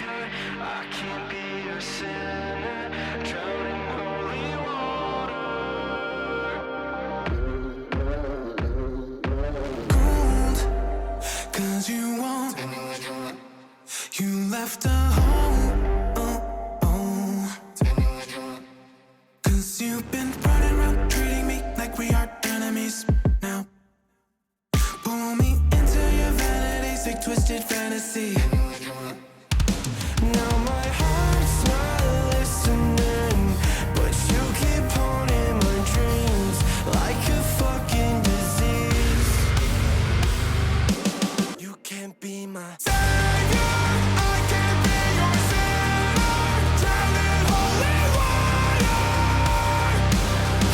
I can't be a sinner, drowning holy water. Gold, 'cause you won't. You left a hole. Oh, oh. 'Cause you've been running around treating me like we are enemies now. Pull me into your vanity, sick, twisted fantasy. Now my heart's not listening, but you keep haunting my dreams like a fucking disease. You can't be my savior, I can't be your sinner, drowning holy water,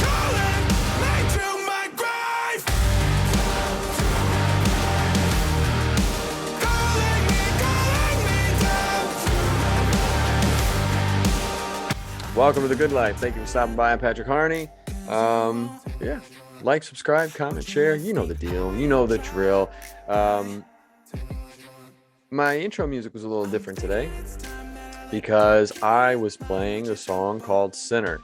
calling me to my grave, calling me down. Welcome to The Good Life. Thank you for stopping by. I'm Patrick Harney. Yeah, like, subscribe, comment, share. You know the deal. You know the drill. My intro music was a little different today because I was playing a song called Sinner,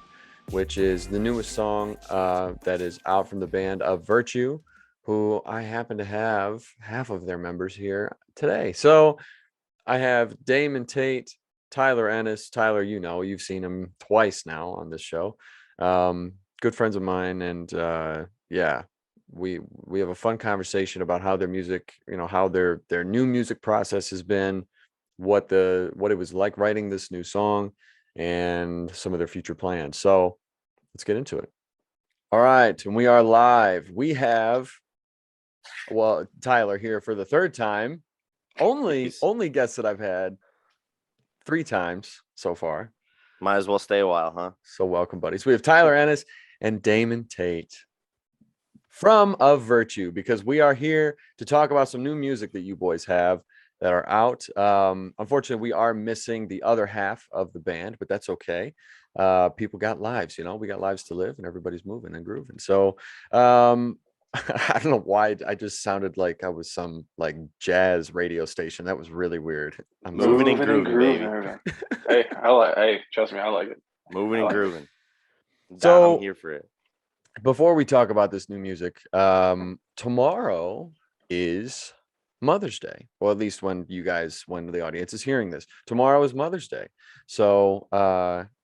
which is the newest song that is out from the band of Virtue, who I happen to have half of their members here today. So I have Damon, Tate, Tyler, Ennis. Tyler, you know, you've seen him twice now on this show. Good friends of mine, and yeah, we have a fun conversation about how their music, you know, how their new music process has been, what it was like writing this new song, and some of their future plans. So let's get into it. All right, and we are live. We have, well, Tyler here for the third time. Only guests that I've had 3 times so far. Might as well stay a while, huh? So welcome, buddies. We have Tyler Ennis and Damon Tate from Of Virtue, because we are here to talk about some new music that you boys have that are out. Unfortunately, we are missing the other half of the band, but that's okay. People got lives, you know, we got lives to live, and everybody's moving and grooving. So I don't know why I just sounded like I was some like jazz radio station. That was really weird. I'm Moving and grooving, baby. Hey, trust me, I like it. Moving and grooving. So I'm here for it. before we talk about this new music, tomorrow is Mother's Day. Well, at least when the audience is hearing this, tomorrow is Mother's Day. So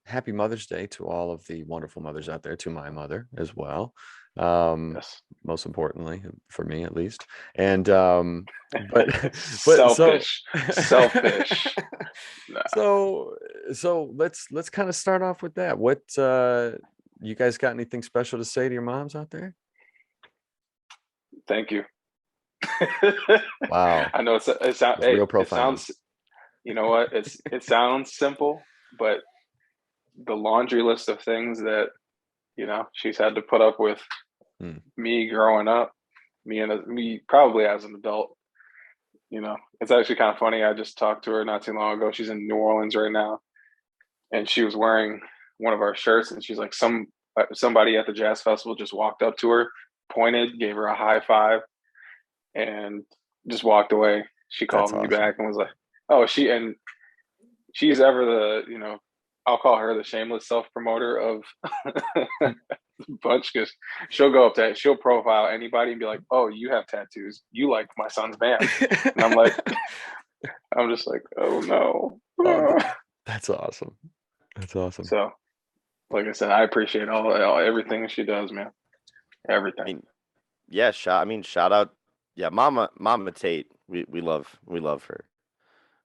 happy Mother's Day to all of the wonderful mothers out there, to my mother as well. Yes. Most importantly for me, at least. And but selfish. Nah. So let's kind of start off with that. What you guys got anything special to say to your moms out there? Thank you. Wow. I know it real profound. sounds, you know what, it sounds simple, but the laundry list of things that, you know, she's had to put up with me growing up, me probably as an adult. You know, it's actually kind of funny. I just talked to her not too long ago. She's in New Orleans right now, and she was wearing one of our shirts, and she's like, somebody at the jazz festival just walked up to her, pointed, gave her a high five, and just walked away. She called me back and was like, oh, she's ever the, you know, I'll call her the shameless self-promoter of the bunch, because she'll profile anybody and be like, oh, you have tattoos, you like my son's band. And I'm just like, oh no. That's awesome. So like I said, I appreciate everything she does, man. Everything. Shout out. Yeah, Mama Tate. We love her.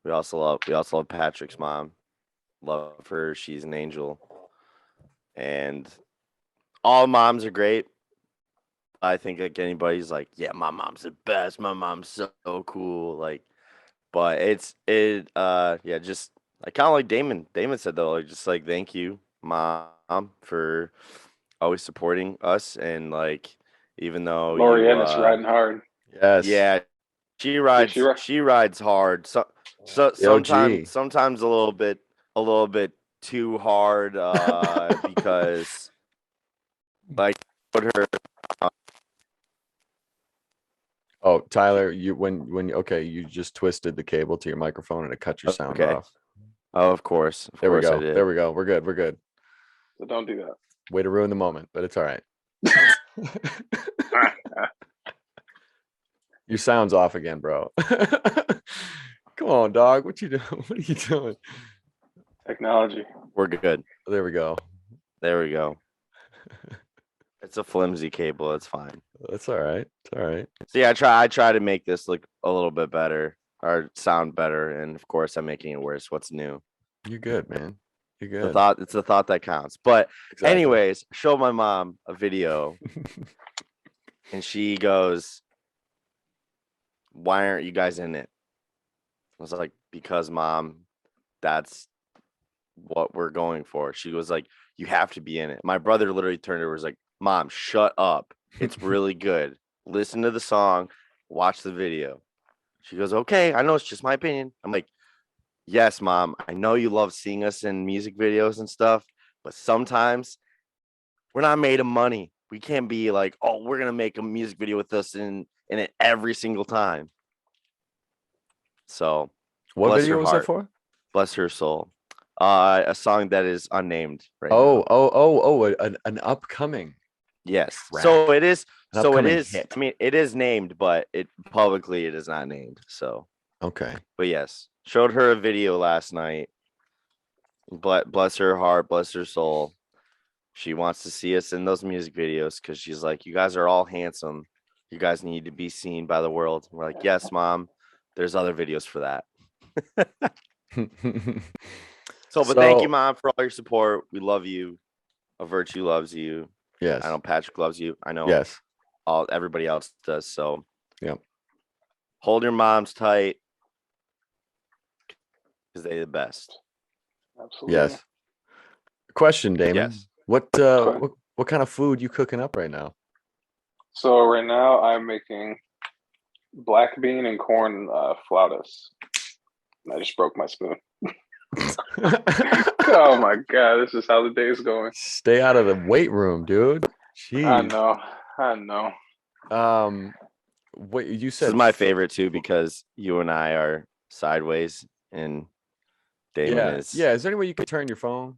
We also love Patrick's mom. Love her. She's an angel. And all moms are great. I think like anybody's like, yeah, my mom's the best. My mom's so cool. Like, but just like kind of like Damon said though, like just like thank you, Mom, for always supporting us, and like even though Lori Ennis riding hard. Yes. Yeah, she rides hard. So sometimes a little bit too hard because like put her. Oh, Tyler, you just twisted the cable to your microphone and it cut your sound off. Oh, of course. Of There we course I go. did. There we go. We're good. We're good. So don't do that. Way to ruin the moment, but it's all right. Your sound's off again, bro. Come on, dog. What you doing? What are you doing? Technology. We're good. There we go. There we go. It's a flimsy cable. It's fine. That's all right. It's all right. So yeah, I try to make this look a little bit better or sound better, and of course I'm making it worse. What's new? You're good, man. You're The good. thought, it's the thought that counts. But Exactly. anyways, show my mom a video and she goes, "Why aren't you guys in it?" I was like, "Because mom, that's what we're going for." She was like, "You have to be in it." My brother literally turned to her and was like, "Mom, shut up. It's really good. Listen to the song, watch the video." She goes, "Okay, I know it's just my opinion." I'm like, "Yes, mom, I know you love seeing us in music videos and stuff, but sometimes we're not made of money. We can't be like, oh, we're gonna make a music video with us in it every single time." So What bless video her was that heart. for? Bless her soul. A song that is unnamed right Oh, now. an upcoming. Yes. Track. So it is. An So it upcoming is. hit. I mean, it is named, but it publicly it is not named. So, Okay. but yes, showed her a video last night. Bless her heart, bless her soul. She wants to see us in those music videos because she's like, "You guys are all handsome. You guys need to be seen by the world." We're like, "Yes, mom. There's other videos for that." But thank you, mom, for all your support. We love you. A Virtue loves you. Yes. I know Patrick loves you. I know Yes. everybody else does. So Yep. hold your moms tight because they're the best. Absolutely. Yes. Question, Damon. Yes. What kind of food you cooking up right now? So right now I'm making black bean and corn flautas. And I just broke my spoon. Oh my god, this is how the day's going. Stay out of the weight room, dude. Jeez. I know. What you This said? is my favorite too because you and I are sideways and Damon is. Yeah. Is there any way you could turn your phone?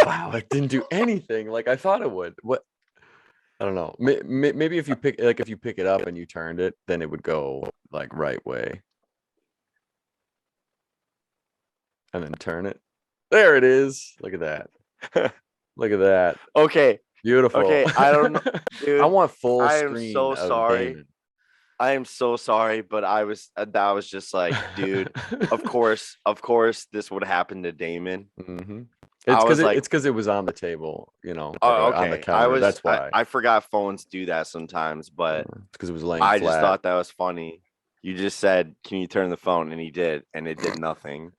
Wow, it didn't do anything like I thought it would. What? I don't know. Maybe if you pick it up and you turned it, then it would go like right way. And then turn it. There it is. Look at that. Look at that. Okay. Beautiful. Okay. I don't know, dude. I want full I am screen. so of sorry. Damon. I am so sorry, but that was just like, dude. Of course, this would happen to Damon. Mm-hmm. It's because it was on the table, Oh, okay. on the counter. That's why. I forgot phones do that sometimes, but it's because it was laying I flat. just thought that was funny. You just said, "Can you turn the phone?" And he did, and it did nothing.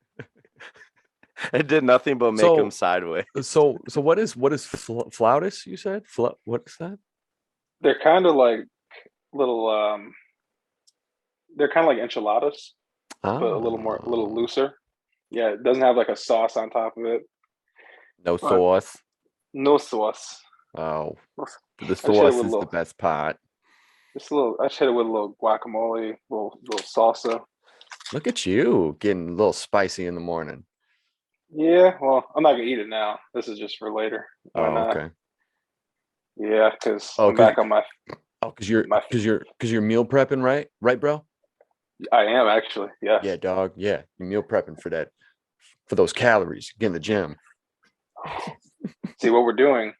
It did nothing but make him sideways. So what is flautas? You said what is that? They're kind of like little. They're kind of like enchiladas, but a little looser. Yeah, it doesn't have like a sauce on top of it. No sauce. No sauce. Oh, the sauce is the best part. Just a little. I just hit it with a little guacamole, little salsa. Look at you getting a little spicy in the morning. Yeah, well, I'm not gonna eat it now. This is just for later. Okay. Yeah, because I'm back on my. Oh, because you're meal prepping, right, bro? I am actually. Yeah. Yeah, dog. Yeah, you're meal prepping for those calories. Get in the gym. See, what we're doing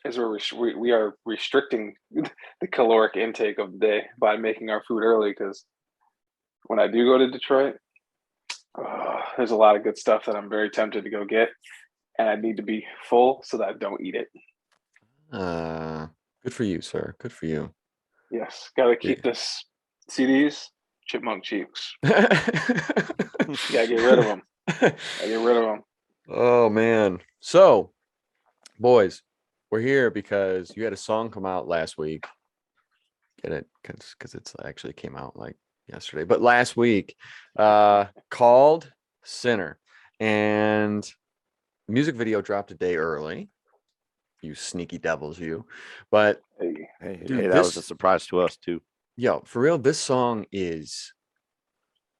is we are restricting the caloric intake of the day by making our food early. Because when I do go to Detroit, there's a lot of good stuff that I'm very tempted to go get, and I need to be full so that I don't eat it. Good for you, sir. Good for you. Yes, gotta keep this CDs chipmunk cheeks. Gotta get rid of them. Oh man. So, boys, we're here because you had a song come out last week. Get it? Because it's actually came out like yesterday, but last week, called Sinner, and the music video dropped a day early. You sneaky devils, you. But hey, that was a surprise to us too. Yo, for real, this song is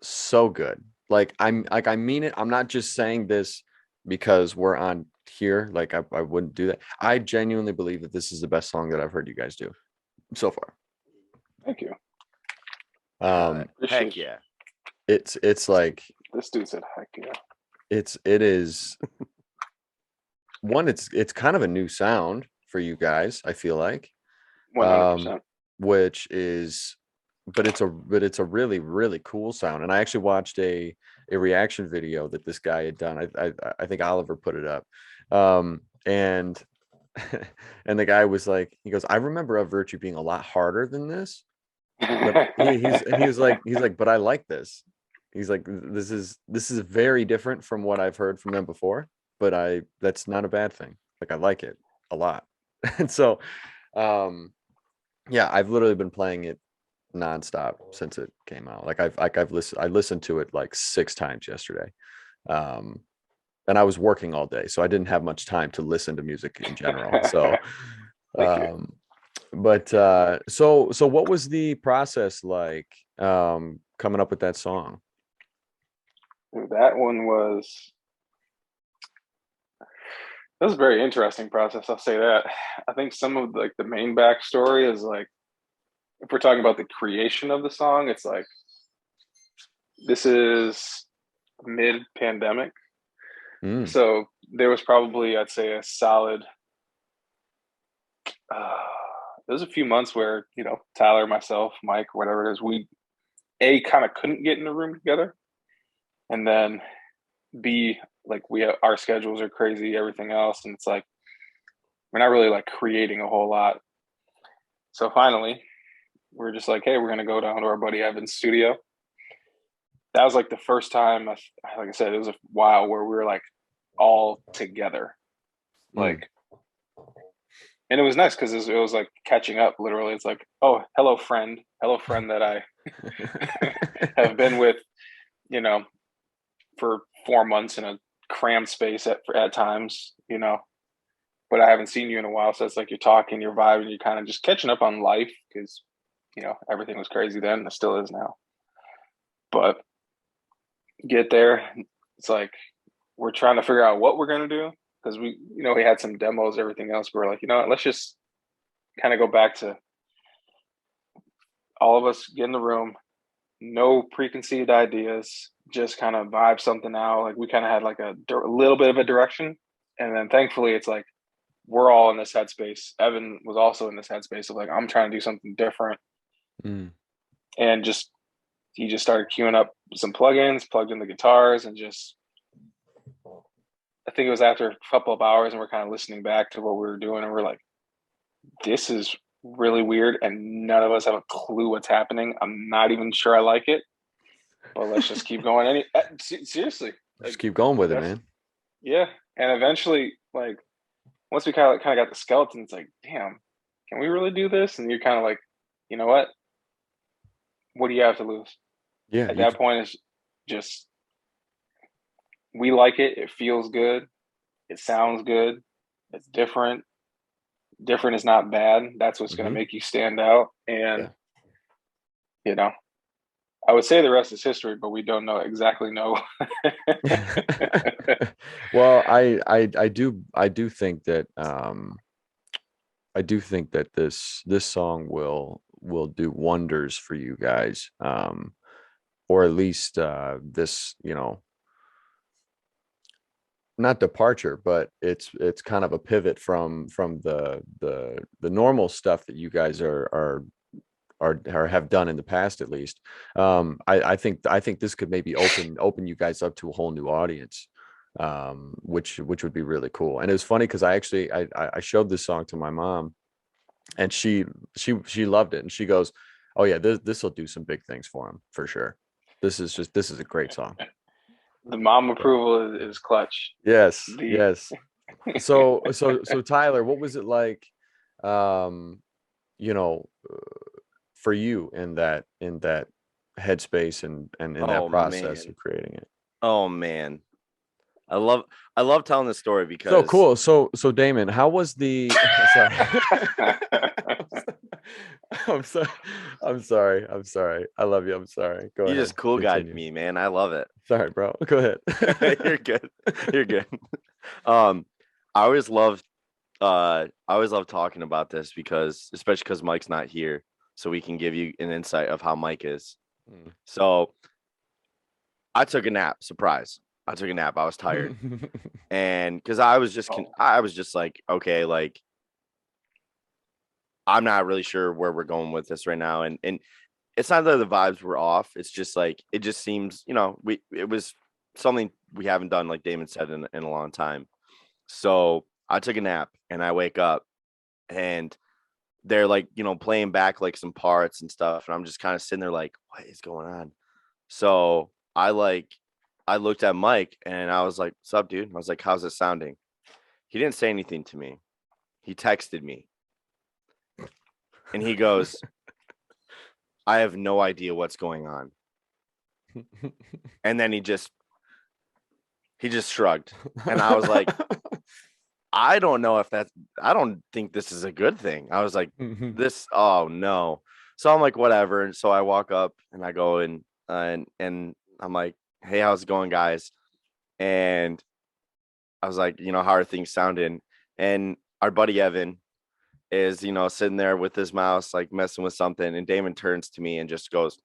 so good. Like I mean it. I'm not just saying this because we're on here. Like I wouldn't do that. I genuinely believe that this is the best song that I've heard you guys do so far. Thank you. Um, Heck yeah. it's like This dude said, "Heck yeah." it is one. It's kind of a new sound for you guys. I feel like, 100%. which is, but it's a really really cool sound. And I actually watched a reaction video that this guy had done. I think Oliver put it up, and and the guy was like, he goes, I remember a Virtue being a lot harder than this, but he's like, but I like this. He's like, this is very different from what I've heard from them before, but that's not a bad thing. Like I like it a lot. And so um yeah, I've literally been playing it nonstop since it came out. I listened to it like 6 times yesterday. Um and I was working all day, so I didn't have much time to listen to music in general. So Thank you. but so what was the process like coming up with that song? That one was a very interesting process. I'll say that. I think some of like the main backstory is like, if we're talking about the creation of the song, it's like this is mid-pandemic, Mm, so there was probably, I'd say, a solid. Uh, there was a few months where Tyler, myself, Mike, whatever it is, we kind of couldn't get in the room together, and then B, like our schedules are crazy, everything else, and it's like we're not really like creating a whole lot. So finally, we're just like, hey, we're gonna go down to our buddy Evan's studio. That was like the first time, like I said, it was a while where we were like all together, mm. like, and it was nice because it was like catching up. Literally, it's like, oh, hello friend that I have been with, you know, for 4 months in a crammed space at times, but I haven't seen you in a while. So it's like you're talking, you're vibing, you're kind of just catching up on life because, everything was crazy then. It still is now. But get there, it's like we're trying to figure out what we're going to do because we had some demos, everything else. But we're like, let's just kind of go back to all of us get in the room, no preconceived ideas, just kind of vibe something out. Like we kind of had like a little bit of a direction. And then thankfully it's like, we're all in this headspace. Evan was also in this headspace of like, I'm trying to do something different. Mm. And he just started queuing up some plugins, plugged in the guitars, and just, I think it was after a couple of hours and we're kind of listening back to what we were doing. And we're like, this is really weird. And none of us have a clue what's happening. I'm not even sure I like it, but let's just keep going. Seriously. Just keep going with it, man. Yeah. And eventually, like, once we kind of got the skeleton, it's like, damn, can we really do this? And you're kind of like, you know what? What do you have to lose? Yeah. At that point, it's just, we like it. It feels good. It sounds good. It's different. Different is not bad. That's what's going to make you stand out. And, I would say the rest is history, but we don't exactly know. Well, I do think that this song will do wonders for you guys, or at least this, not departure, but it's kind of a pivot from the normal stuff that you guys are have done in the past, at least. I think this could maybe open you guys up to a whole new audience, which would be really cool. And it was funny because I showed this song to my mom, and she loved it, and she goes, oh yeah, this will do some big things for him for sure. This is a great song. The mom approval is clutch. Yes. Yes. So Tyler, what was it like, you know, for you in that headspace and in that process of creating it? Oh man. I love telling this story because so cool. So Damon, how was the sorry. I'm sorry. I'm sorry. I'm sorry. I love you. I'm sorry. Go You ahead. just cool guyed Continue. me, man. I love it. Sorry, bro. Go ahead. You're good. You're good. Um, I always loved I always love talking about this because especially because Mike's not here, so we can give you an insight of how Mike is. Mm. So I took a nap. Surprise! I took a nap. I was tired, and because Oh, I was just like, okay, like I'm not really sure where we're going with this right now, and it's not that the vibes were off. It's just like it just seems, it was something we haven't done, like Damon said, in a long time. So I took a nap and I wake up and they're like, playing back like some parts and stuff. And I'm just kind of sitting there like, what is going on? So I looked at Mike and I was like, what's up, dude? I was like, how's it sounding? He didn't say anything to me. He texted me and he goes, I have no idea what's going on. And then he just shrugged. And I was like, I don't know if I don't think this is a good thing. I was like, oh no. So I'm like, whatever. And so I walk up and I go and I'm like, hey, how's it going, guys? And I was like, how are things sounding? And our buddy Evan is, sitting there with his mouse, like messing with something. And Damon turns to me and just goes,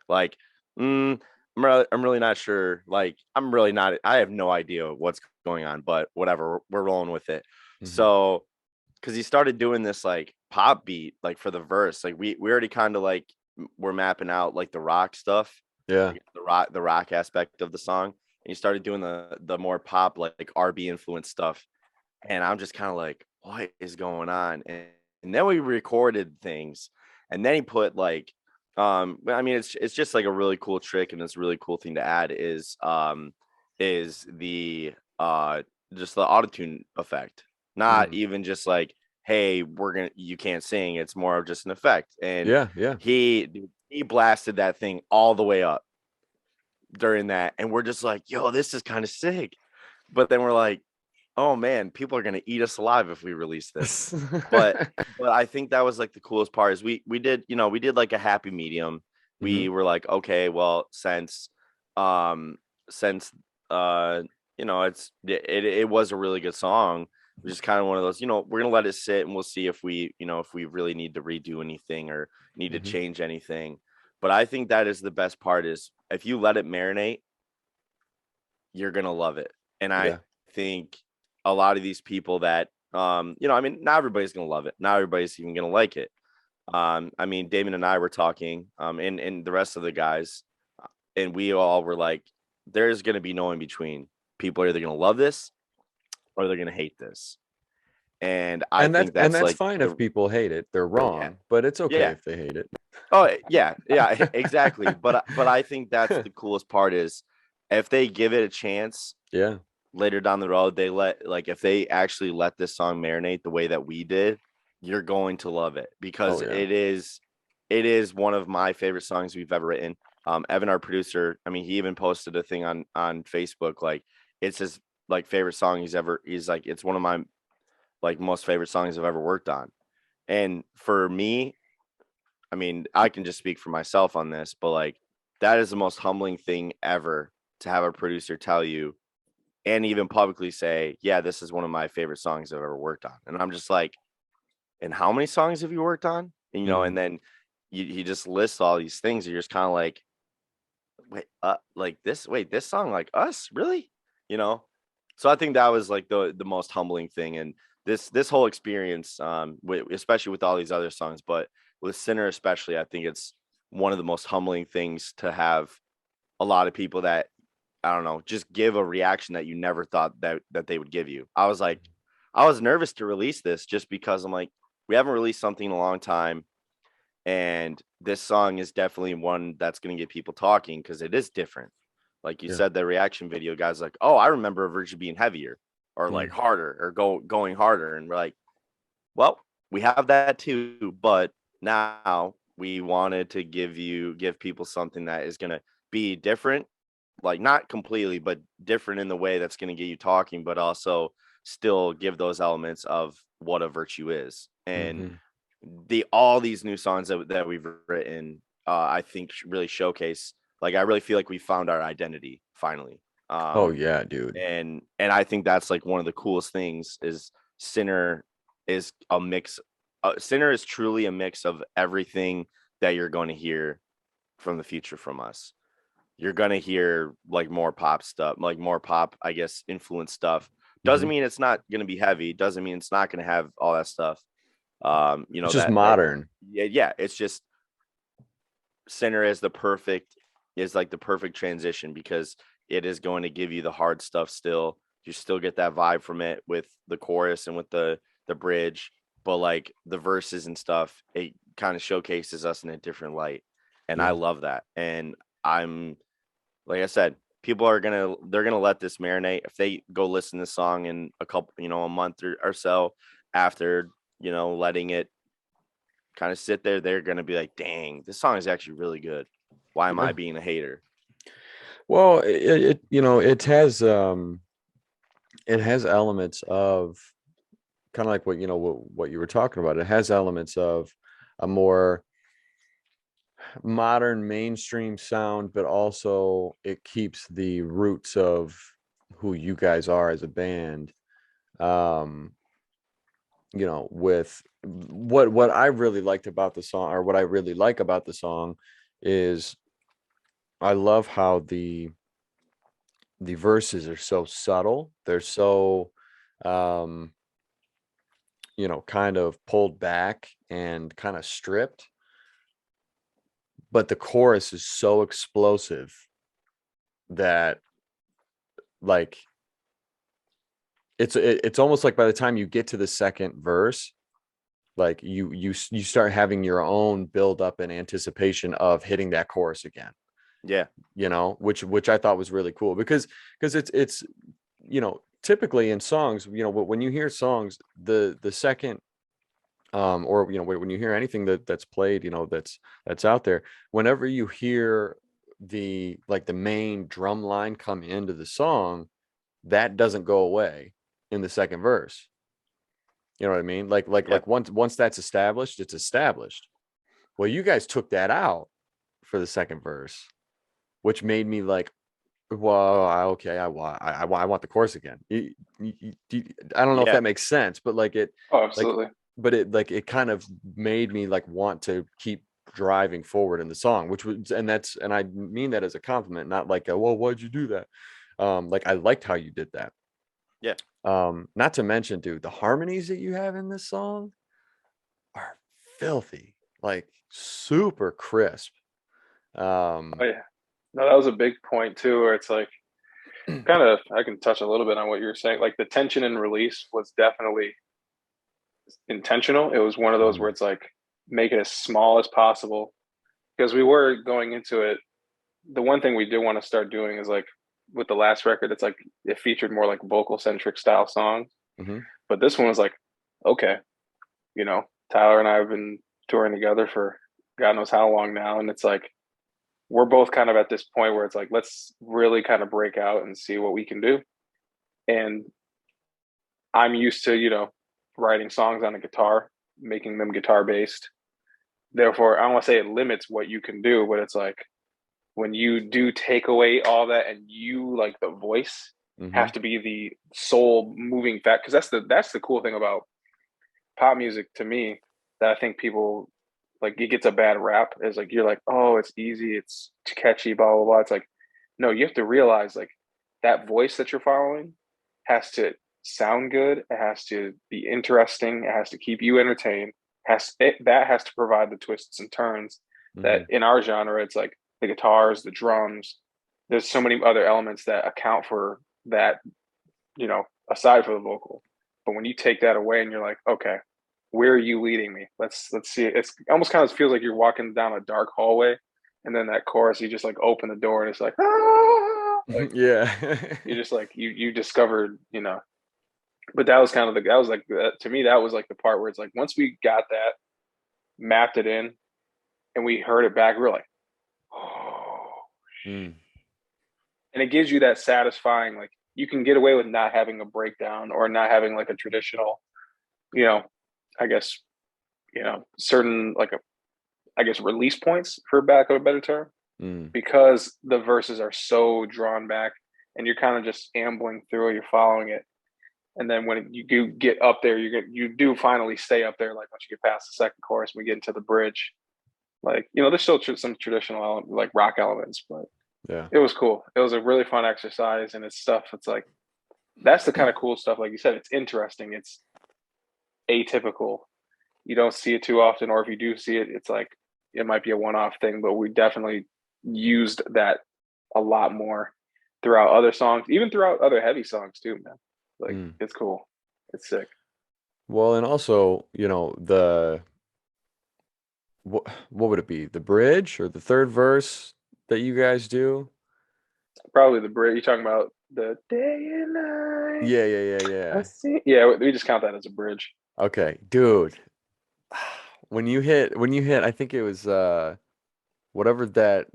like, I'm really not sure. Like, I have no idea what's going on, but whatever, we're rolling with it. So, because he started doing this like pop beat, like for the verse, like we already kind of like we're mapping out like the rock stuff, Yeah. like, the rock aspect of the song. And he started doing the more pop, like R&B influenced stuff. And I'm just kind of like, what is going on? And then we recorded things, and then he put like, I mean, it's just like a really cool trick, and it's a really cool thing to add is the just the autotune effect, not even just like, hey, you can't sing. It's more of just an effect, and Yeah. Yeah. he blasted that thing all the way up during that, and we're just like, yo, this is kind of sick. But then we're like, oh man, people are gonna eat us alive if we release this. But I think that was like the coolest part is we did, we did like a happy medium. We were like, okay, well, um since it was a really good song. It was just kind of one of those, we're gonna let it sit and we'll see if we really need to redo anything or need to change anything. But I think that is the best part is if you let it marinate, you're gonna love it. And I Yeah. think a lot of these people that I mean, not everybody's gonna love it. Not everybody's even gonna like it. I mean, Damon and I were talking, and the rest of the guys, and we all were like, there's gonna be no in between. People are either gonna love this or they're gonna hate this. And I And think that's that's like fine if people hate it. They're yeah, wrong, but it's okay yeah. if they hate it. Oh yeah, exactly. But I think that's the coolest part is if they give it a chance Yeah. later down the road, if they actually let this song marinate the way that we did, you're going to love it because Oh yeah. it is one of my favorite songs we've ever written. Evan, our producer, I mean, he even posted a thing on Facebook, like it's his like favorite song he's like, it's one of my like most favorite songs I've ever worked on. And for me, I mean, I can just speak for myself on this, but like that is the most humbling thing ever to have a producer tell you and even publicly say, yeah, this is one of my favorite songs I've ever worked on. And I'm just like, and how many songs have you worked on? And, and then he just lists all these things. You're just kind of like, wait, this song, like us, really? You know? So I think that was like the most humbling thing. And this whole experience, especially with all these other songs, but with Sinner especially, I think it's one of the most humbling things to have a lot of people that I don't know, just give a reaction that you never thought that they would give you. I was like, I was nervous to release this just because I'm like, we haven't released something in a long time. And this song is definitely one that's going to get people talking because it is different. Like you Yeah. said, the reaction video guys like, oh, I remember a version being heavier or like harder or going harder. And we're like, well, we have that too, but now we wanted to give people something that is going to be different, like not completely, but different in the way that's going to get you talking, but also still give those elements of what a virtue is. and all these new songs that we've written, I think really showcase. Like, I really feel like we found our identity finally. Oh yeah, dude. And I think that's like one of the coolest things is Sinner is a mix. Sinner is truly a mix of everything that you're going to hear from the future from us. You're going to hear like more pop stuff, like more pop, I guess, influence stuff. Doesn't mean it's not going to be heavy. Doesn't mean it's not going to have all that stuff. You know, It's just modern. Yeah. It's just Sinner is like the perfect transition because it is going to give you the hard stuff still. You still get that vibe from it with the chorus and with the bridge, but like the verses and stuff, it kind of showcases us in a different light. And I love that. And I'm, like I said, they're gonna let this marinate. If they go listen to the song in a month or so after, letting it kind of sit there, they're gonna be like, dang, this song is actually really good. Why am I being a hater? Well, it has elements of kind of like what you were talking about. It has elements of a more modern mainstream sound, but also it keeps the roots of who you guys are as a band. With what I really liked about the song, or what I really like about the song, is I love how the verses are so subtle. They're so kind of pulled back and kind of stripped, but the chorus is so explosive that, like, it's almost like by the time you get to the second verse, like you start having your own build up in anticipation of hitting that chorus again. Yeah. Which I thought was really cool because it's typically in songs, when you hear songs, the second or when you hear anything that's played, that's out there, whenever you hear the main drum line come into the song, that doesn't go away in the second verse. You know what I mean? Like once that's established, it's established. Well, you guys took that out for the second verse, which made me like, well, okay, I want the chorus again. I don't know if that makes sense, but like it. Oh, absolutely. But it kind of made me like want to keep driving forward in the song, which was, and I mean that as a compliment, not like well, why'd you do that? Like, I liked how you did that. Yeah. Not to mention, dude, the harmonies that you have in this song are filthy, like super crisp. Oh yeah. No, that was a big point too, where it's like kind of, I can touch a little bit on what you were saying. Like the tension and release was definitely intentional. It was one of those where it's like make it as small as possible because we were going into it. The one thing we did want to start doing is like with the last record, it's like it featured more like vocal centric style songs. But this one was like, okay, Tyler and I have been touring together for God knows how long now. And it's like, we're both kind of at this point where it's like, let's really kind of break out and see what we can do. And I'm used to, writing songs on a guitar, making them guitar based. Therefore, I don't want to say it limits what you can do, but it's like when you do take away all that and you like the voice have to be the sole moving fact. Cause that's the cool thing about pop music to me that I think people like, it gets a bad rap is like, you're like, oh, it's easy. It's catchy, blah, blah, blah. It's like, no, you have to realize like that voice that you're following has to sound good. It has to be interesting. It has to keep you entertained. That has to provide the twists and turns that in our genre, it's like the guitars, the drums, there's so many other elements that account for that, aside from the vocal. But when you take that away and you're like, okay, where are you leading me? Let's see. It's almost kind of feels like you're walking down a dark hallway, and then that chorus, you just like open the door and it's like, ah! Like, yeah. you just like you discovered, But that was kind of to me that was like the part where it's like once we got that, mapped it in, and we heard it back, we were like, oh. And it gives you that satisfying, like you can get away with not having a breakdown or not having like a traditional, I guess certain I guess release points, for back of a better term, Mm. because the verses are so drawn back and you're kind of just ambling through it, you're following it. And then when you do get up there, you do finally stay up there. Like once you get past the second chorus, we get into the bridge. Like, there's still some traditional like rock elements, but Yeah. it was cool. It was a really fun exercise, and it's stuff. It's like that's the kind of cool stuff. Like you said, it's interesting. It's atypical. You don't see it too often, or if you do see it, it's like it might be a one-off thing. But we definitely used that a lot more throughout other songs, even throughout other heavy songs too, man. Like it's cool. It's sick. Well, and also, what would it be? The bridge or the third verse that you guys do? Probably the bridge. You talking about the day and night? Yeah. I see. Yeah, we just count that as a bridge. Okay, dude. When you hit, I think it was whatever that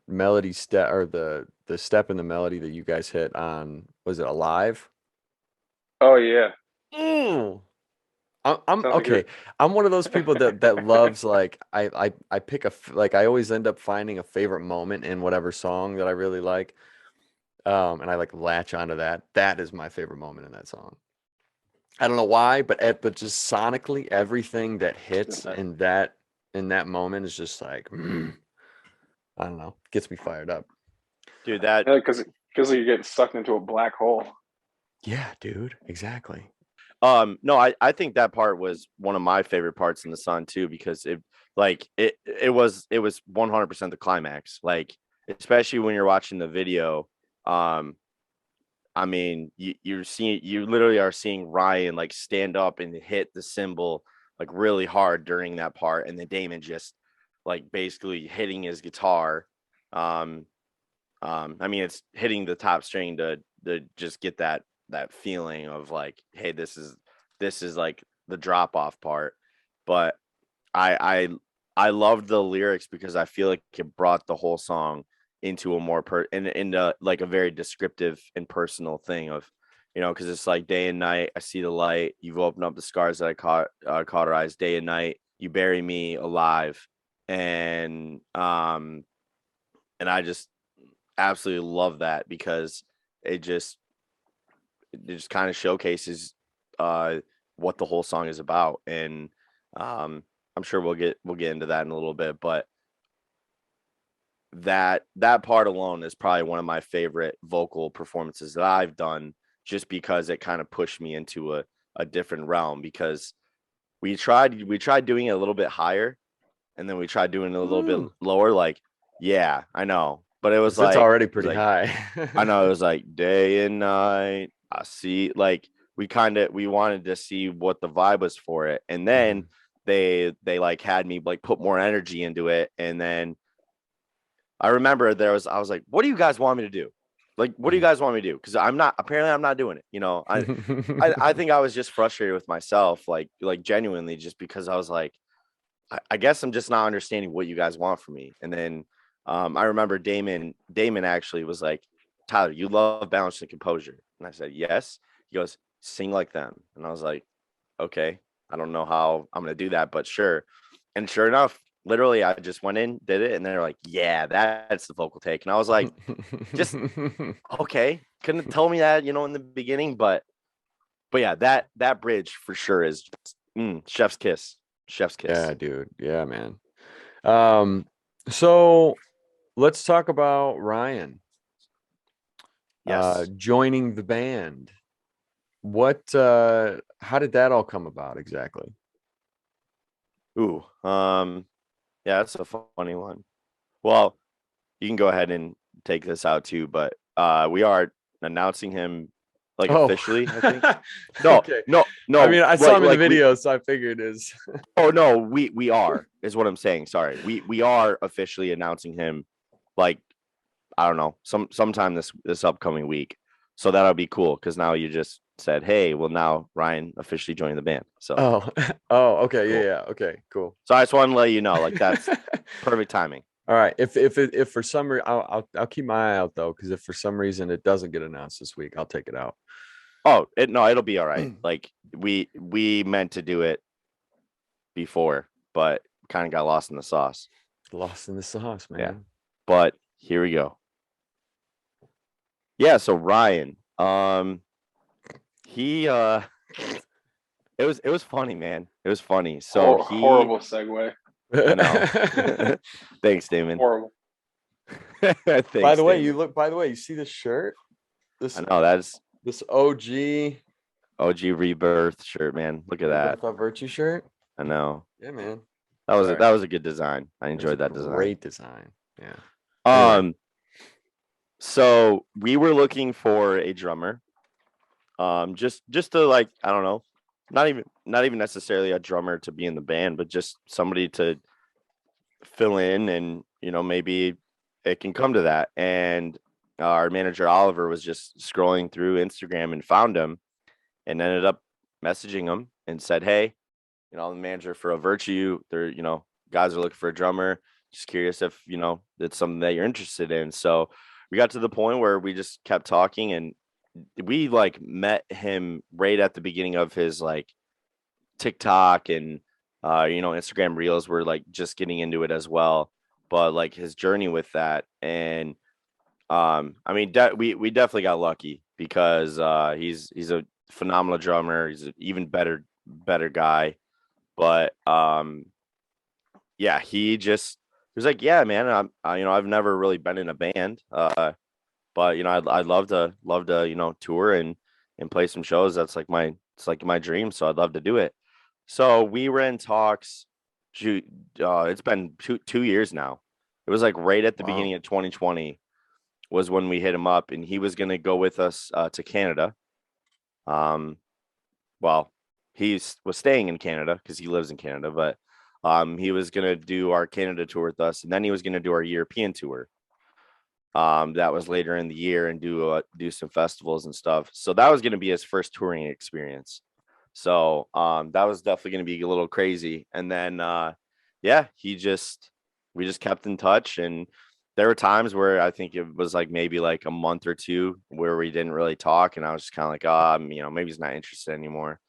melody step, or the step in the melody that you guys hit on, was it Alive? Oh yeah. Mm. I'm Sounds like okay. I'm one of those people that loves, like, I pick like, I always end up finding a favorite moment in whatever song that I really like. And I like latch onto that. That is my favorite moment in that song. I don't know why, but just sonically, everything that hits in that moment is just like, I don't know, gets me fired up. Dude, that because it feels like you're getting sucked into a black hole. Yeah, dude, exactly. no, I think that part was one of my favorite parts in the song too, because it was 100% the climax. Like, especially when you're watching the video. I mean, you literally are seeing Ryan like stand up and hit the cymbal like really hard during that part, and then Damon just like basically hitting his guitar. I mean, it's hitting the top string to just get that feeling of like, hey, this is like the drop off part. But I loved the lyrics because I feel like it brought the whole song into a more into like a very descriptive and personal thing of, because it's like day and night, I see the light. You've opened up the scars that I cauterized. Day and night, you bury me alive, and I just absolutely love that because it just kind of showcases what the whole song is about. And I'm sure we'll get into that in a little bit, but that part alone is probably one of my favorite vocal performances that I've done, just because it kind of pushed me into a different realm. Because we tried doing it a little bit higher, and then we tried doing it a little bit lower. Like, yeah, I know, but it was like, it's already pretty high. I know, it was like day and night. I see, like, we wanted to see what the vibe was for it, and then they like had me like put more energy into it, and then I remember I was like, what do you guys want me to do? Like, what do you guys want me to do? Because I'm not doing it. I think I was just frustrated with myself, like genuinely, just because I was like, I guess I'm just not understanding what you guys want from me. And then I remember Damon actually was like, Tyler, you love balance and composure. And I said, yes. He goes, sing like them. And I was like, okay, I don't know how I'm going to do that, but sure. And sure enough, literally, I just went in, did it, and they're like, yeah, that's the vocal take. And I was like, just okay. Couldn't tell me that, in the beginning, but yeah, that bridge for sure is just, chef's kiss. Chef's kiss. Yeah, dude. Yeah, man. So let's talk about Ryan. Yes. Joining the band. How did that all come about exactly? Ooh, yeah, that's a funny one. Well, you can go ahead and take this out too, but we are announcing him like officially, I think. No, Okay. no. I mean, I saw him in the like video, so I figured is. Oh no, we are, is what I'm saying. Sorry. We are officially announcing him, like, I don't know, sometime this upcoming week. So that'll be cool, because now you just said, hey, well, now Ryan officially joined the band. So okay, cool. yeah, okay, cool. So I just want to let you know, like, that's perfect timing. All right. If for some reason, I'll keep my eye out though, because if for some reason it doesn't get announced this week, I'll take it out. Oh, it'll be all right. Like we meant to do it before, but kind of got lost in the sauce. Lost in the sauce, man. Yeah. But here we go. Yeah, so Ryan, he it was funny, man. It was funny. So Horrible segue. I know. Thanks, Damon. Horrible. Thanks, By the way, Damon. you see this shirt? This I know that's this OG Rebirth shirt, man. Look at that. Rebirth of Virtue shirt. I know. Yeah, man. That was Sorry. that was a good design. I enjoyed that design. Great design. Yeah. Anyway. So we were looking for a drummer. Just to like, I don't know, not even necessarily a drummer to be in the band, but just somebody to fill in, and maybe it can come to that. And our manager Oliver was just scrolling through Instagram and found him, and ended up messaging him and said, "Hey, I'm the manager for a Virtue. They're guys are looking for a drummer. Just curious if it's something that you're interested in." So we got to the point where we just kept talking, and we like met him right at the beginning of his like TikTok and Instagram reels. Were like just getting into it as well, but like his journey with that. And I mean, we definitely got lucky because he's a phenomenal drummer. He's an even better guy. But yeah, he was like, "Yeah, man, I've never really been in a band, but I'd love to tour and play some shows. That's like my dream, so I'd love to do it." So we were in talks. It's been 2 years now. It was like right at the beginning of 2020 was when we hit him up, and he was gonna go with us to Canada. Well, he was staying in Canada because he lives in Canada, but he was gonna do our Canada tour with us, and then he was gonna do our European tour. That was later in the year, and do some festivals and stuff. So that was gonna be his first touring experience. So that was definitely gonna be a little crazy. And then yeah, we just kept in touch, and there were times where I think it was like maybe like a month or two where we didn't really talk, and I was just kind of like, maybe he's not interested anymore.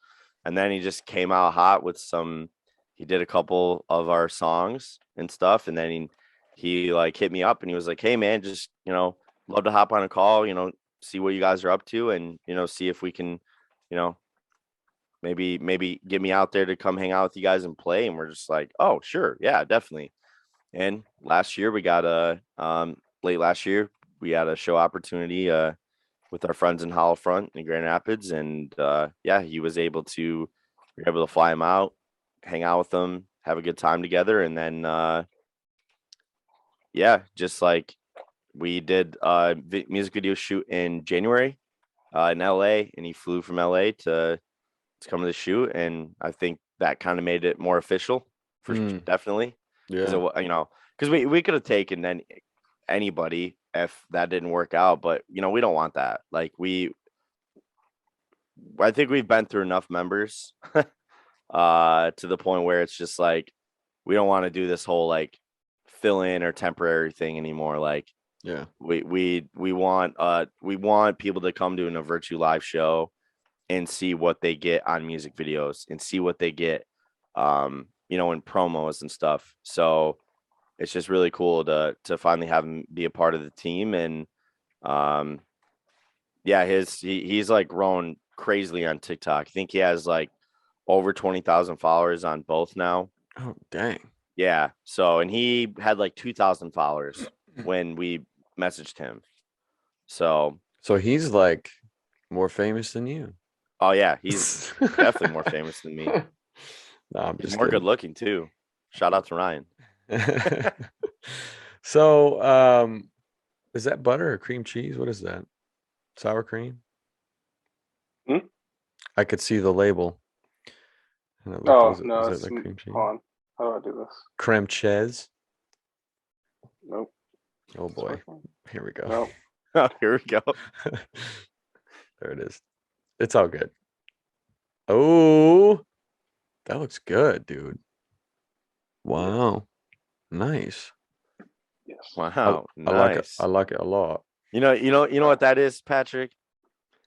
And then he just came out hot with he did a couple of our songs and stuff, and then he like hit me up, and he was like, "Hey man, just love to hop on a call, see what you guys are up to, and see if we can, maybe get me out there to come hang out with you guys and play." And we're just like, "Oh, sure, yeah, definitely." And last year we got late last year we had a show opportunity with our friends in Hollowfront in Grand Rapids, and yeah, we were able to fly him out, hang out with them, have a good time together. And then yeah, just like we did music video shoot in January in LA, and he flew from LA to come to the shoot, and I think that kind of made it more official for definitely. Yeah. Because we could have taken anybody if that didn't work out, but we don't want that. Like I think we've been through enough members to the point where it's just like we don't want to do this whole like fill in or temporary thing anymore. Like yeah, we want people to come to a Virtue live show and see what they get on music videos, and see what they get in promos and stuff. So it's just really cool to finally have him be a part of the team. And yeah, he's like grown crazily on TikTok. I think he has like over 20,000 followers on both now. Oh dang. Yeah. So, and he had like 2,000 followers when we messaged him. So he's like more famous than you. Oh yeah, he's definitely more famous than me. No, I'm He's just more kidding. good looking too. Shout out to Ryan. So, is that butter or cream cheese? What is that? Sour cream? I could see the label. And it looked, No, was it's it like cream cheese? hold on. How do I do this? Creme cheese. Nope. Oh boy. Here we go. Nope. Oh, here we go. There it is. It's all good. Oh, that looks good, dude. Wow. Nice. Yes. Wow. I like it. I like it a lot. You know what that is, Patrick?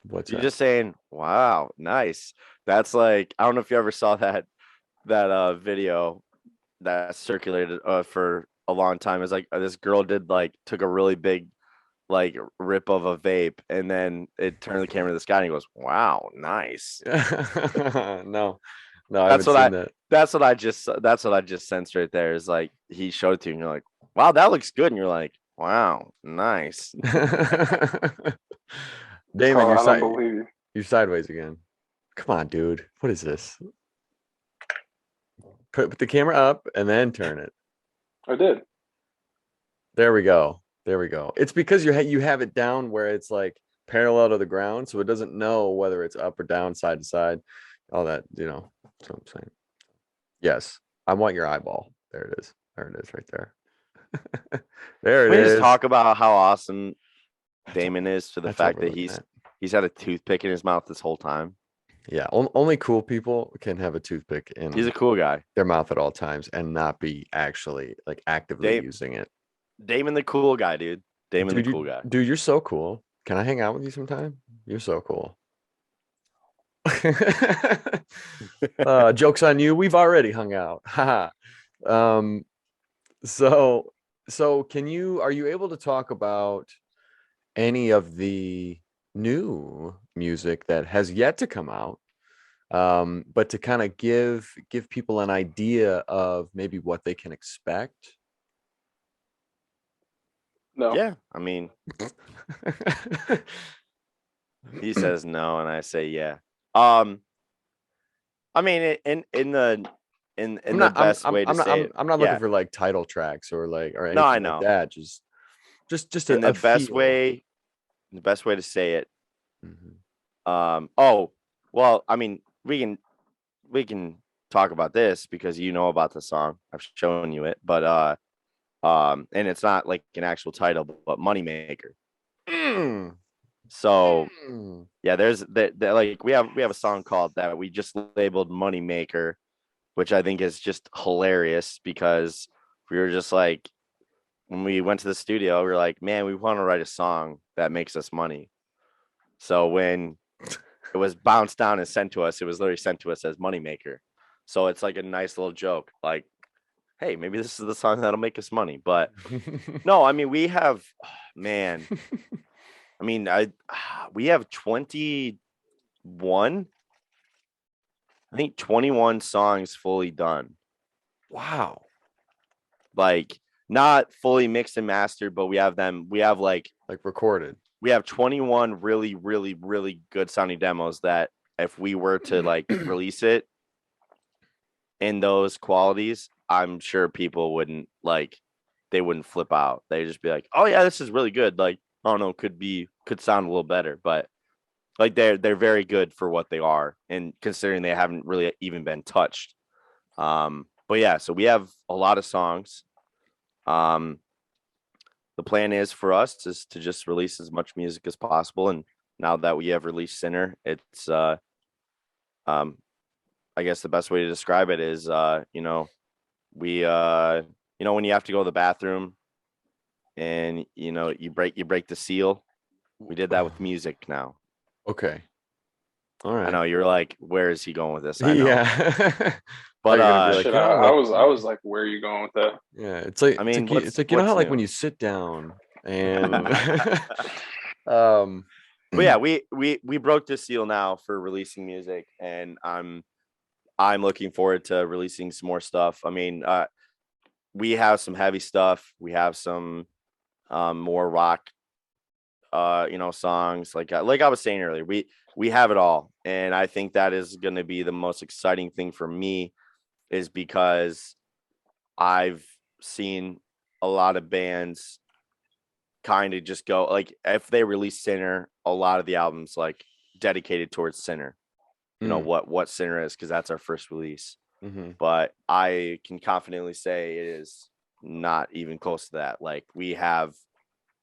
What's You're that? just saying, "Wow, nice." That's like I don't know if you ever saw that video that circulated for a long time. It's like this girl took a really big rip of a vape, and then it turned the camera to this guy, and he goes, "Wow, nice." No, no, I That's haven't what seen I that. that's what I just sensed right there. Is like he showed it to you, and you're like, "Wow, that looks good," and you're like, "Wow, nice." Damon, Oh, I don't believe you. you're sideways again. Come on, dude. What is this? Put the camera up and then turn it. I did. There we go. There we go. It's because you have it down where it's like parallel to the ground, so it doesn't know whether it's up or down, side to side, all that. That's what I'm saying. Yes, I want your eyeball. There it is. There it is, right there. There it We just is. talk about how awesome Damon is to the That's what fact we're that looking at. he's had a toothpick in his mouth this whole time. Yeah, only cool people can have a toothpick in He's a cool guy. their mouth at all times and not be actually like actively Dave, using it. Damon the cool guy, dude. Damon the Dude, cool guy. dude, you're so cool. Can I hang out with you sometime? You're so cool. Joke's on you. We've already hung out. Haha. um, so are you able to talk about any of the new music that has yet to come out? But to kind of give people an idea of maybe what they can expect. No. Yeah, I mean, he says no, and I say yeah. I mean, in the best way to say it, I'm not looking yeah. for like title tracks or or No, I anything like know. that. Just In a the best feel. way, the best way to say it. Mhm. Oh, well, I mean, we can talk about this because you know about the song. I've shown you it, but and it's not like an actual title, but Moneymaker. Mm. So Mm. yeah, there's like we have a song called that we just labeled Moneymaker, which I think is just hilarious because we were just like when we went to the studio, we were like, man, we want to write a song that makes us money. So when it was bounced down and sent to us, it was literally sent to us as Moneymaker. So it's like a nice little joke, like, hey, maybe this is the song that'll make us money. But no, I mean, we have, man, I mean, we have 21, I think 21 songs fully done. Wow. Like not fully mixed and mastered, but we have like Recorded. we have 21 really, really, really good sounding demos that if we were to like release it in those qualities, I'm sure people wouldn't they wouldn't flip out. They'd just be like, oh yeah, this is really good. Like, I don't know, could sound a little better, but like they're very good for what they are, and considering they haven't really even been touched. But yeah, so we have a lot of songs. Um, the plan is for us is to just release as much music as possible. And now that we have released Sinner, it's I guess the best way to describe it is we when you have to go to the bathroom and you break the seal. We did that with music now. Okay. All I right. know you're like, where is he going with this? I know. Yeah. But You're gonna be like, Shit, you know, I was like, where are you going with that? yeah, it's like I mean, it's like you know how what's like new? when you sit down and But yeah, we broke the seal now for releasing music, and I'm looking forward to releasing some more stuff. I mean, we have some heavy stuff. We have some more rock songs like I was saying earlier. We have it all, and I think that is going to be the most exciting thing for me is because I've seen a lot of bands kind of just go like if they release Sinner, a lot of the albums like dedicated towards Sinner. You know what Sinner is because that's our first release. Mm-hmm. But I can confidently say it is not even close to that. Like we have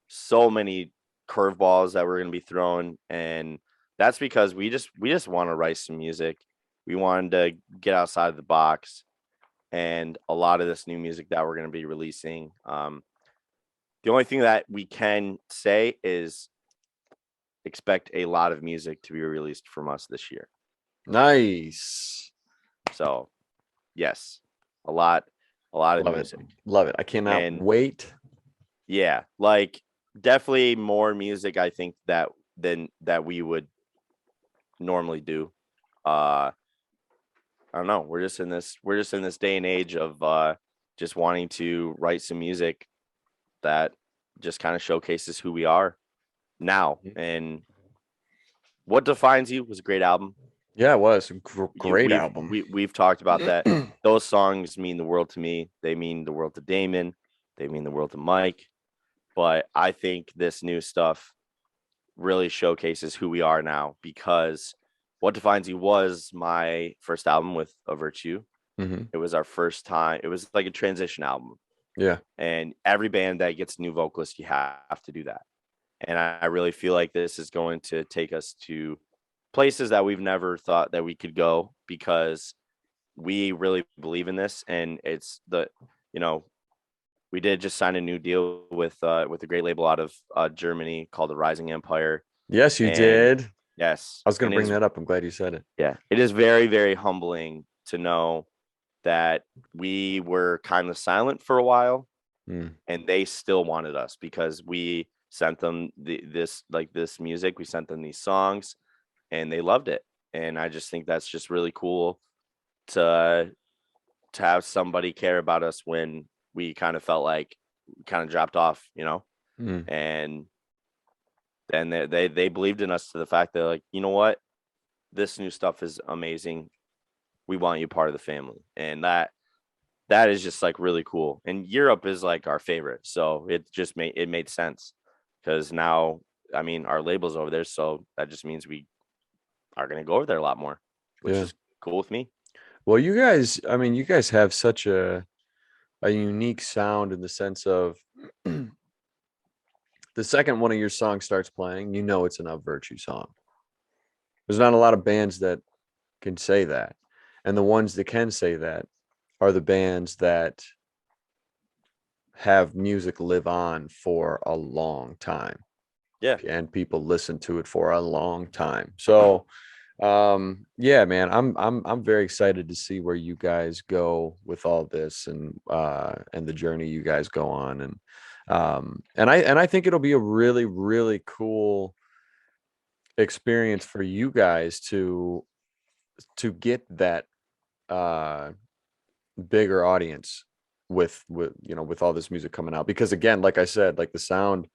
so many curveballs that we're going to be throwing, and that's because we just want to write some music. We wanted to get outside of the box, and a lot of this new music that we're going to be releasing. The only thing that we can say is expect a lot of music to be released from us this year. Nice. So, yes, a lot of Love music. it. Love it. I cannot And wait. yeah, like definitely more music I think that we would normally do. I don't know. We're just in this day and age of just wanting to write some music that just kind of showcases who we are now. And What Defines You was a great album. Yeah, it was a great album. We've talked about that. Those songs mean the world to me. They mean the world to Damon. They mean the world to Mike. But I think this new stuff really showcases who we are now, because What Defines You was my first album with a Virtue. Mm-hmm. It was our first time. It was like a transition album. Yeah. And every band that gets a new vocalist, you have to do that. And I really feel like this is going to take us to places that we've never thought that we could go, because we really believe in this. And it's we did just sign a new deal with a great label out of Germany called the Rising Empire. Yes, you did. Yes. I was going to bring that up. I'm glad you said it. Yeah. It is very, very humbling to know that we were kind of silent for a while, and they still wanted us because we sent them this music. We sent them these songs, and they loved it. And I just think that's just really cool to have somebody care about us when we kind of felt like we kind of dropped off, and then they believed in us to the fact that, like, you know what, this new stuff is amazing. We want you part of the family. And that is just like really cool. And Europe is like our favorite. So it just made sense, because now, I mean, our label's over there. So that just means we are going to go over there a lot more, which is cool with me. Well, you guys have such a unique sound, in the sense of the second one of your songs starts playing, it's an Of Virtue song. There's not a lot of bands that can say that. And the ones that can say that are the bands that have music live on for a long time. Yeah. And people listen to it for a long time. So, yeah, man, I'm very excited to see where you guys go with all this, and the journey you guys go on. And I think it'll be a really, really cool experience for you guys to get that bigger audience with all this music coming out, because again, like I said, like the sound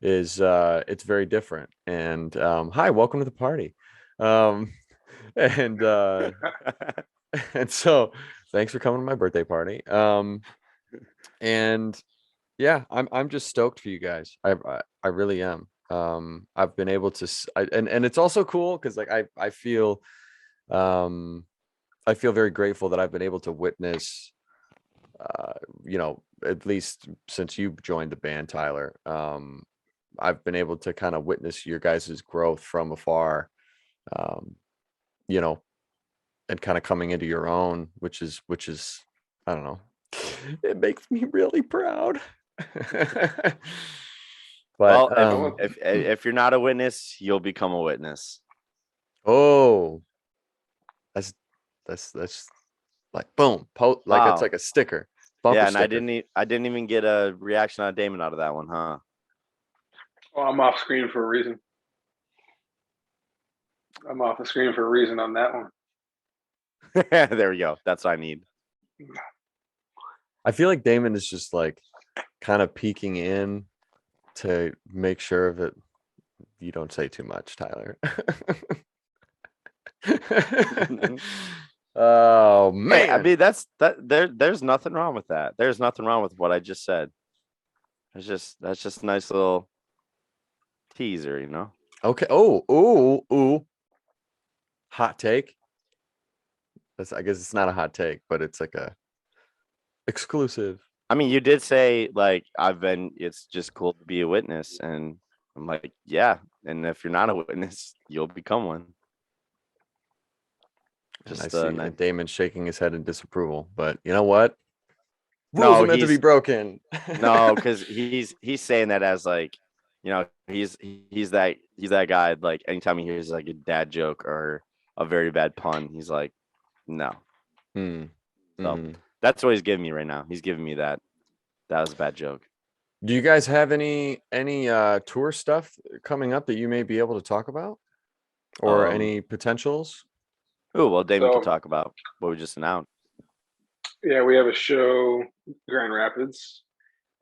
is it's very different. And hi, welcome to the party. And and so thanks for coming to my birthday party. And yeah, I'm just stoked for you guys. I really am. I've been able to and it's also cool because like I feel very grateful that I've been able to witness, at least since you joined the band, Tyler. I've been able to kind of witness your guys' growth from afar, and kind of coming into your own, which is, I don't know, it makes me really proud. But well, if you're not a witness, you'll become a witness. Oh, that's like boom, like wow. It's like a sticker. Bumper yeah, and sticker. I didn't even get a reaction on Damon out of that one, huh? Well, I'm off screen for a reason. I'm off the screen for a reason on that one. There we go. That's what I need. I feel like Damon is just like kind of peeking in to make sure that you don't say too much, Tyler. Oh man. Hey, I mean, there's nothing wrong with that. There's nothing wrong with what I just said. That's just a nice little teaser, Okay. Oh. Hot take. I guess it's not a hot take, but it's like a exclusive. I mean, you did say like it's just cool to be a witness, and I'm like, yeah. And if you're not a witness, you'll become one. Just I see Damon shaking his head in disapproval, but you know what? Rules are meant to be broken. No, because he's saying that as like, you know, he's that guy. Like anytime he hears like a dad joke or a very bad pun, he's like, no. Hmm. So Mhm. that's what he's giving me right now. He's giving me that. That was a bad joke. Do you guys have any tour stuff coming up that you may be able to talk about, or any potentials? Oh well, Damon So can talk about what we just announced. yeah, we have a show in Grand Rapids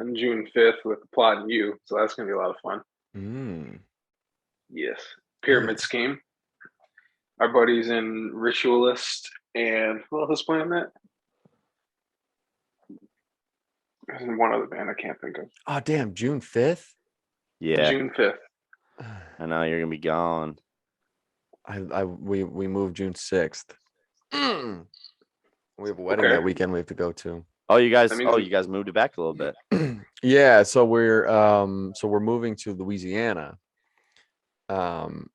on June 5th with Plot and You. So that's gonna be a lot of fun. Mm. Yes. Pyramid Nice. Scheme. Our buddies in Ritualist and who else is playing that? There's one other band I can't think of. Oh damn, June 5th. Yeah, June 5th. I know you're gonna be gone. We moved June 6th. Mm. We have a wedding Okay. that weekend we have to go to. Oh, you That means you guys moved it back a little bit. Yeah, so we're moving to Louisiana. Um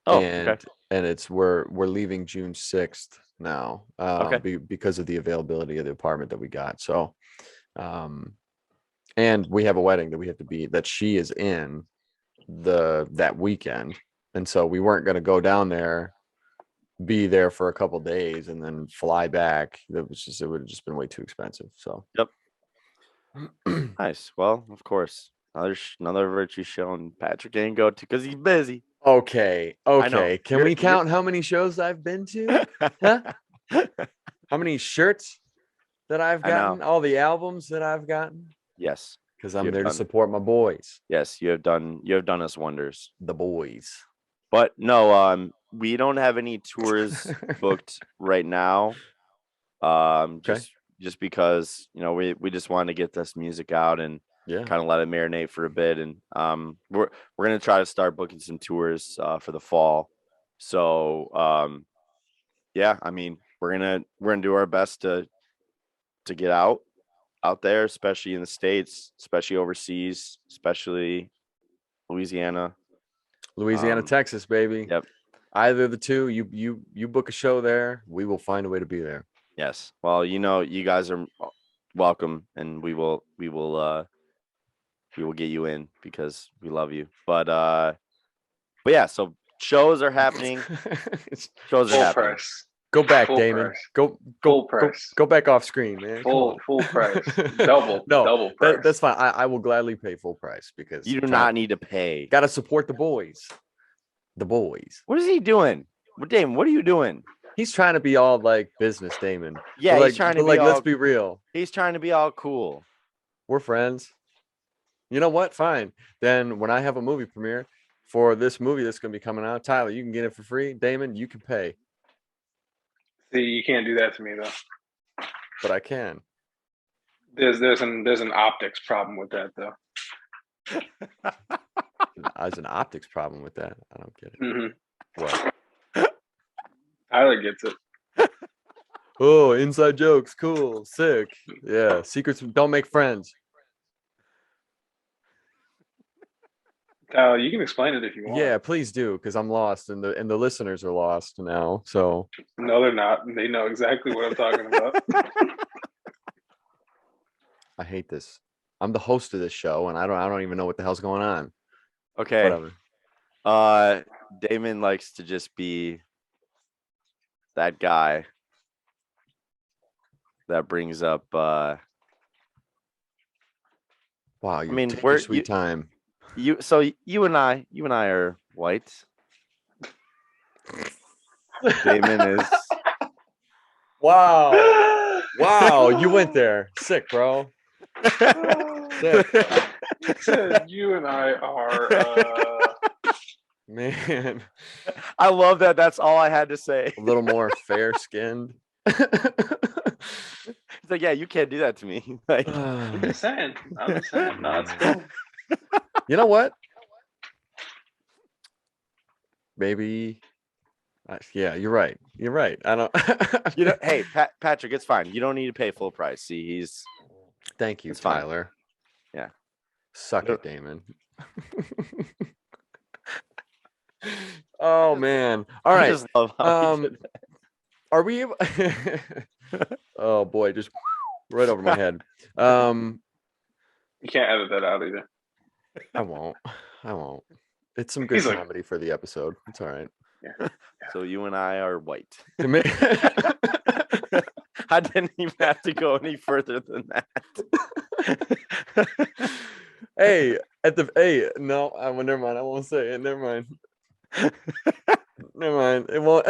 Oh, okay. and it's we're leaving June 6th now. Okay. Because of the availability of the apartment that we got. So and we have a wedding that we have to be that she is in that weekend. And so we weren't going to go down there, be there for a couple days and then fly back. It would have just been way too expensive. So Yep. Nice. Well, of course, another virtue show, and Patrick ain't go to because he's busy. Okay. I know. Can we count how many shows I've been to? Huh? How many shirts that I've I know. gotten? All the albums that I've gotten? Yes, Because you I'm have there to done. support my boys, Yes, you have done us wonders. the boys. But no, we don't have any tours booked right now. Okay. Just because we just wanted to get this music out and Yeah. kind of let it marinate for a bit, and we're gonna try to start booking some tours for the fall. So yeah, I mean we're gonna do our best to get out there, especially in the States, especially overseas, especially Louisiana. Louisiana, Texas, baby. Yep. Either the two, you book a show there, we will find a way to be there. Yes. Well, you guys are welcome, and we will get you in because we love you. But yeah, so shows are happening. Shows are full happening. price. Go back, Full Damon. price. Go Full price. Go back off screen, man. Come on. Full price. Double. No, double price. that's fine. I will gladly pay full price because You do not need to pay. Got to support the boys. The boys. What is he doing? Damon, what are you doing? He's trying to be all like business, Damon. Yeah, but he's trying to be let's all, be real. He's trying to be all cool. We're friends. You know what? Fine. Then when I have a movie premiere for this movie that's going to be coming out, Tyler, you can get it for free. Damon, you can pay. See, you can't do that to me though. But I can. There's an optics problem with that though. There's an optics problem with that. I don't get it. Mm-hmm. What? Tyler gets it. Oh, inside jokes. Cool. Sick. Yeah. Secrets don't make friends. Tyler, you can explain it if you want. Yeah, please do, because I'm lost and the listeners are lost now. So No, they're not. They know exactly what I'm talking about. I hate this. I'm the host of this show and I don't even know what the hell's going on. Okay. Whatever. Damon likes to just be that guy that brings up Wow, you take your sweet time. you and I are white. Damon is Wow. Wow, you went there. Sick, bro. Sick. You and I are Man. I love that. That's all I had to say. A little more fair skinned. He's like, yeah, you can't do that to me. Like, I'm just saying. No, it's cool. You know what? Maybe. Yeah, you're right. You're right. I don't. Hey, Patrick, it's fine. You don't need to pay full price. See, he's. Thank you, It's fine. Tyler. Yeah. Suck it, Damon. Oh man. All I right. just love how he did that. Are we able? Oh boy, just right over my head. You can't edit that out either. I won't. I won't. It's some good He's like, comedy for the episode. It's all right. yeah. So you and I are white. It may- I didn't even have to go any further than that. hey, no, well, never mind. I won't say it. Never mind. Never mind. It won't.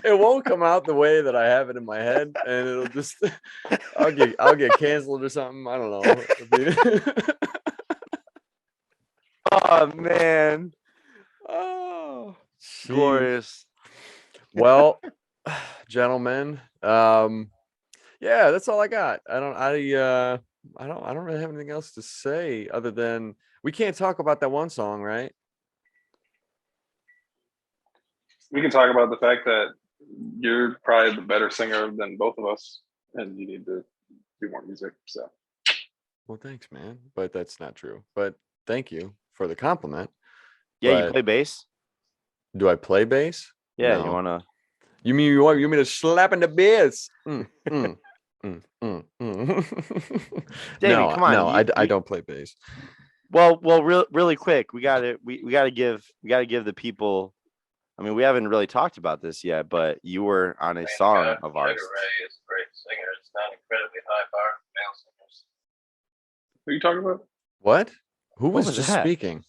It won't come out the way that I have it in my head, and it'll just. I'll get canceled or something. I don't know. Oh man, Oh, jeez. glorious. Well, gentlemen, yeah, that's all I got. I don't really have anything else to say other than we can't talk about that one song, right? We can talk about the fact that you're probably the better singer than both of us, and you need to do more music. So, Well, thanks, man. But that's not true. But thank you for the compliment. Yeah, you But play bass. do I play bass? Yeah, No. you wanna? You mean you want me to slap in the bass? Mm. Damon, come on, no, I don't play bass. Well, really quick, we gotta give the people. I mean, we haven't really talked about this yet, but you were on a song of ours. Sugar Ray is a great singer. It's not incredibly high bar for male singers. who are you talking about? What? Who What was was just that? speaking?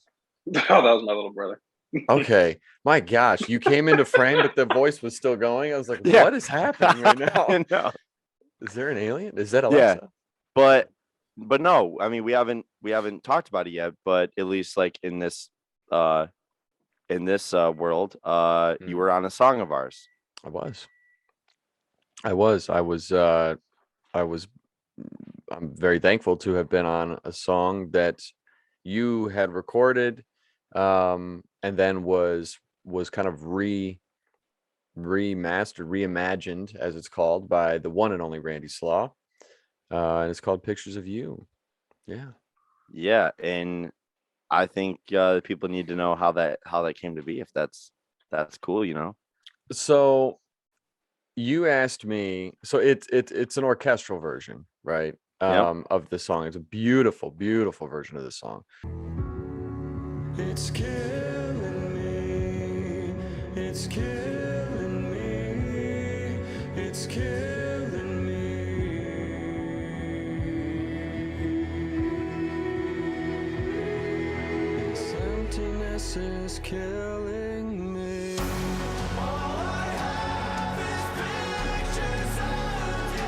Oh, that was my little brother. Okay, my gosh, you came into frame, but the voice was still going. I was like, Yeah. what is happening right now? No. Is there an alien? Is that Yeah. Alexa? But no, I mean we haven't talked about it yet, but at least like in this world, you were on a song of ours. I was I'm very thankful to have been on a song that you had recorded and then was kind of reimagined, as it's called, by the one and only Randy Slaw. And it's called Pictures of You. Yeah. Yeah, and I think people need to know how that came to be, if that's cool, you know. So you asked me, so it's an orchestral version, right? Yep. Of the song. It's a beautiful, beautiful version of the song. It's killing me. It's killing me. It's killing me. This emptiness is killing me. All I have is pictures of you.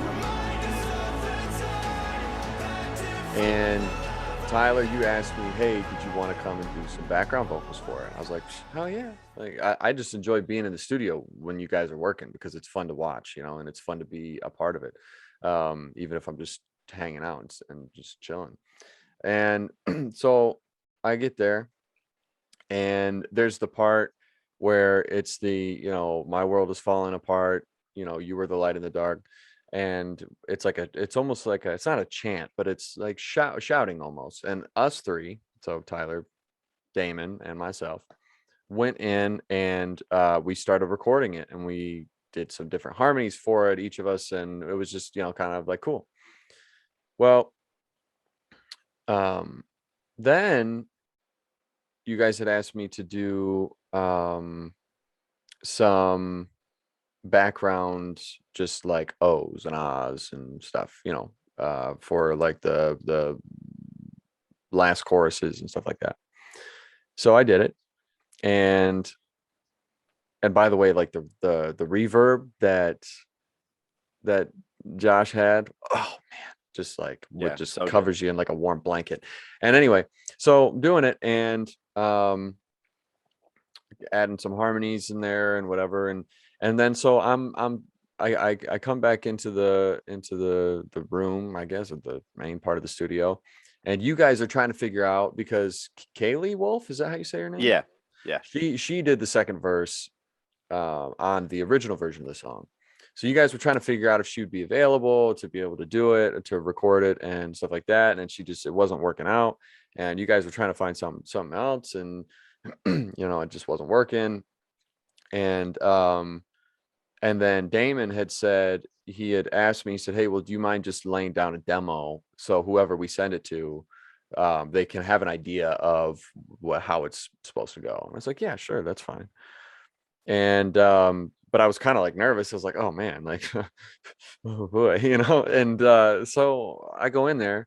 Reminders of the time that And Tyler, you asked me, hey, did you want to come and do some background vocals for it? I was like, hell yeah. Like I just enjoy being in the studio when you guys are working because it's fun to watch, you know, and it's fun to be a part of it. Even if I'm just hanging out and just chilling. And so I get there and there's the part where it's the, you know, my world is falling apart, you know, you were the light in the dark. And it's like it's almost like it's not a chant, but it's like shouting almost. And us three, so Tyler, Damon, and myself, went in and we started recording it, and we did some different harmonies for it, each of us, and it was just, you know, kind of like cool. Well, then you guys had asked me to do some background, just like ohs and ahs and stuff, you know, for like the last choruses and stuff like that. So I did it, and by the way, like the reverb that Josh had, oh man, just like Yeah, just so good. covers you in like a warm blanket. And anyway, so doing it and adding some harmonies in there and whatever, and then so I come back into the room, I guess, of the main part of the studio, and you guys are trying to figure out, because Kaylee Wolf, is that how you say her name? Yeah. She did the second verse on the original version of the song. So you guys were trying to figure out if she would be available to be able to do it, to record it and stuff like that. And it wasn't working out. And you guys were trying to find something else, and you know, it just wasn't working. And then Damon had said, he had asked me, he said, hey, well, do you mind just laying down a demo? So whoever we send it to they can have an idea of how it's supposed to go. And I was like, yeah, sure, that's fine. And but I was kind of like nervous. I was like, oh man, like oh boy, and so I go in there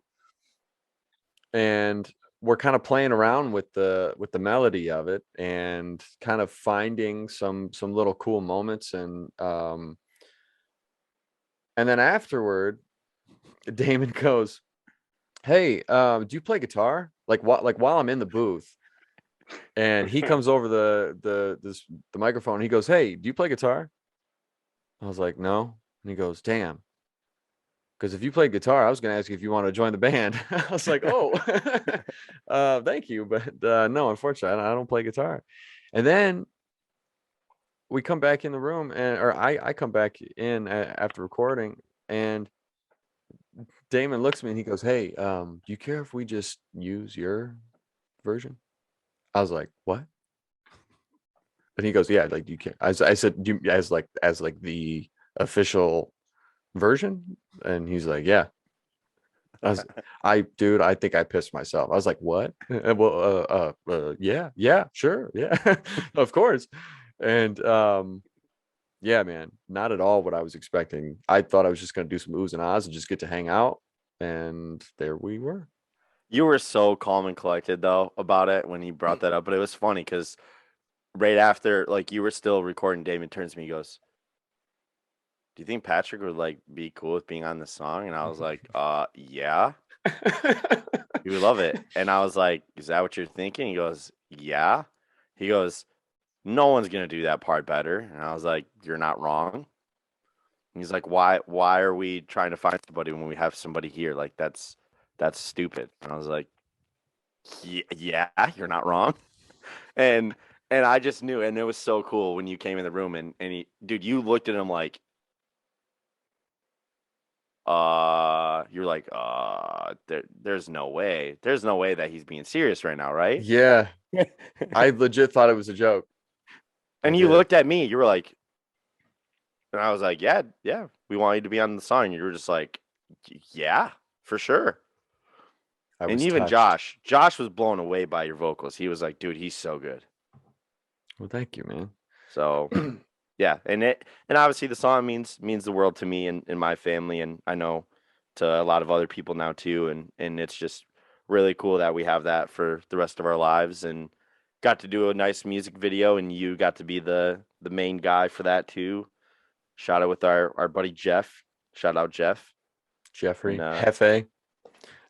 and we're kind of playing around with the melody of it and kind of finding some little cool moments, and then afterward Damon goes, hey, do you play guitar? Like what, like while I'm in the booth, and he comes over the microphone, he goes, hey, do you play guitar? I was like, no. And he goes, damn, because if you played guitar, I was going to ask you if you want to join the band. I was like, oh, thank you, but no, unfortunately, I don't play guitar. And then we come back in the room, or I come back in after recording, and Damon looks at me and he goes, hey, do you care if we just use your version? I was like, what? And he goes, yeah, like, do you care? I said, do you, as like the official version? And he's like, yeah. Dude, I think I pissed myself. I was like, what? Well, yeah, sure, yeah, of course. And yeah, man, not at all what I was expecting. I thought I was just gonna do some oohs and ahs and just get to hang out, and there we were. You were so calm and collected though about it when he brought that up, but it was funny because right after, like, you were still recording, Damon turns to me, he goes, do you think Patrick would like be cool with being on the song? And I was like, yeah, he would love it. And I was like, is that what you're thinking? He goes, yeah. He goes, no one's gonna do that part better. And I was like, you're not wrong. And he's like, why are we trying to find somebody when we have somebody here? Like, that's stupid. And I was like, yeah, you're not wrong. And I just knew, and it was so cool when you came in the room and he, dude, you looked at him like, you're like, there's no way that he's being serious right now, right? Yeah, I legit thought it was a joke. And you looked at me, you were like, and I was like, yeah, we want you to be on the song. And you were just like, yeah, for sure. And even touched. Josh was blown away by your vocals. He was like, dude, he's so good. Well, thank you, man. So yeah, and obviously the song means the world to me and my family, and I know to a lot of other people now too, and it's just really cool that we have that for the rest of our lives, and got to do a nice music video, and you got to be the main guy for that too. Shout out with our buddy Jeff. Shout out Jeffrey, and, Hefe.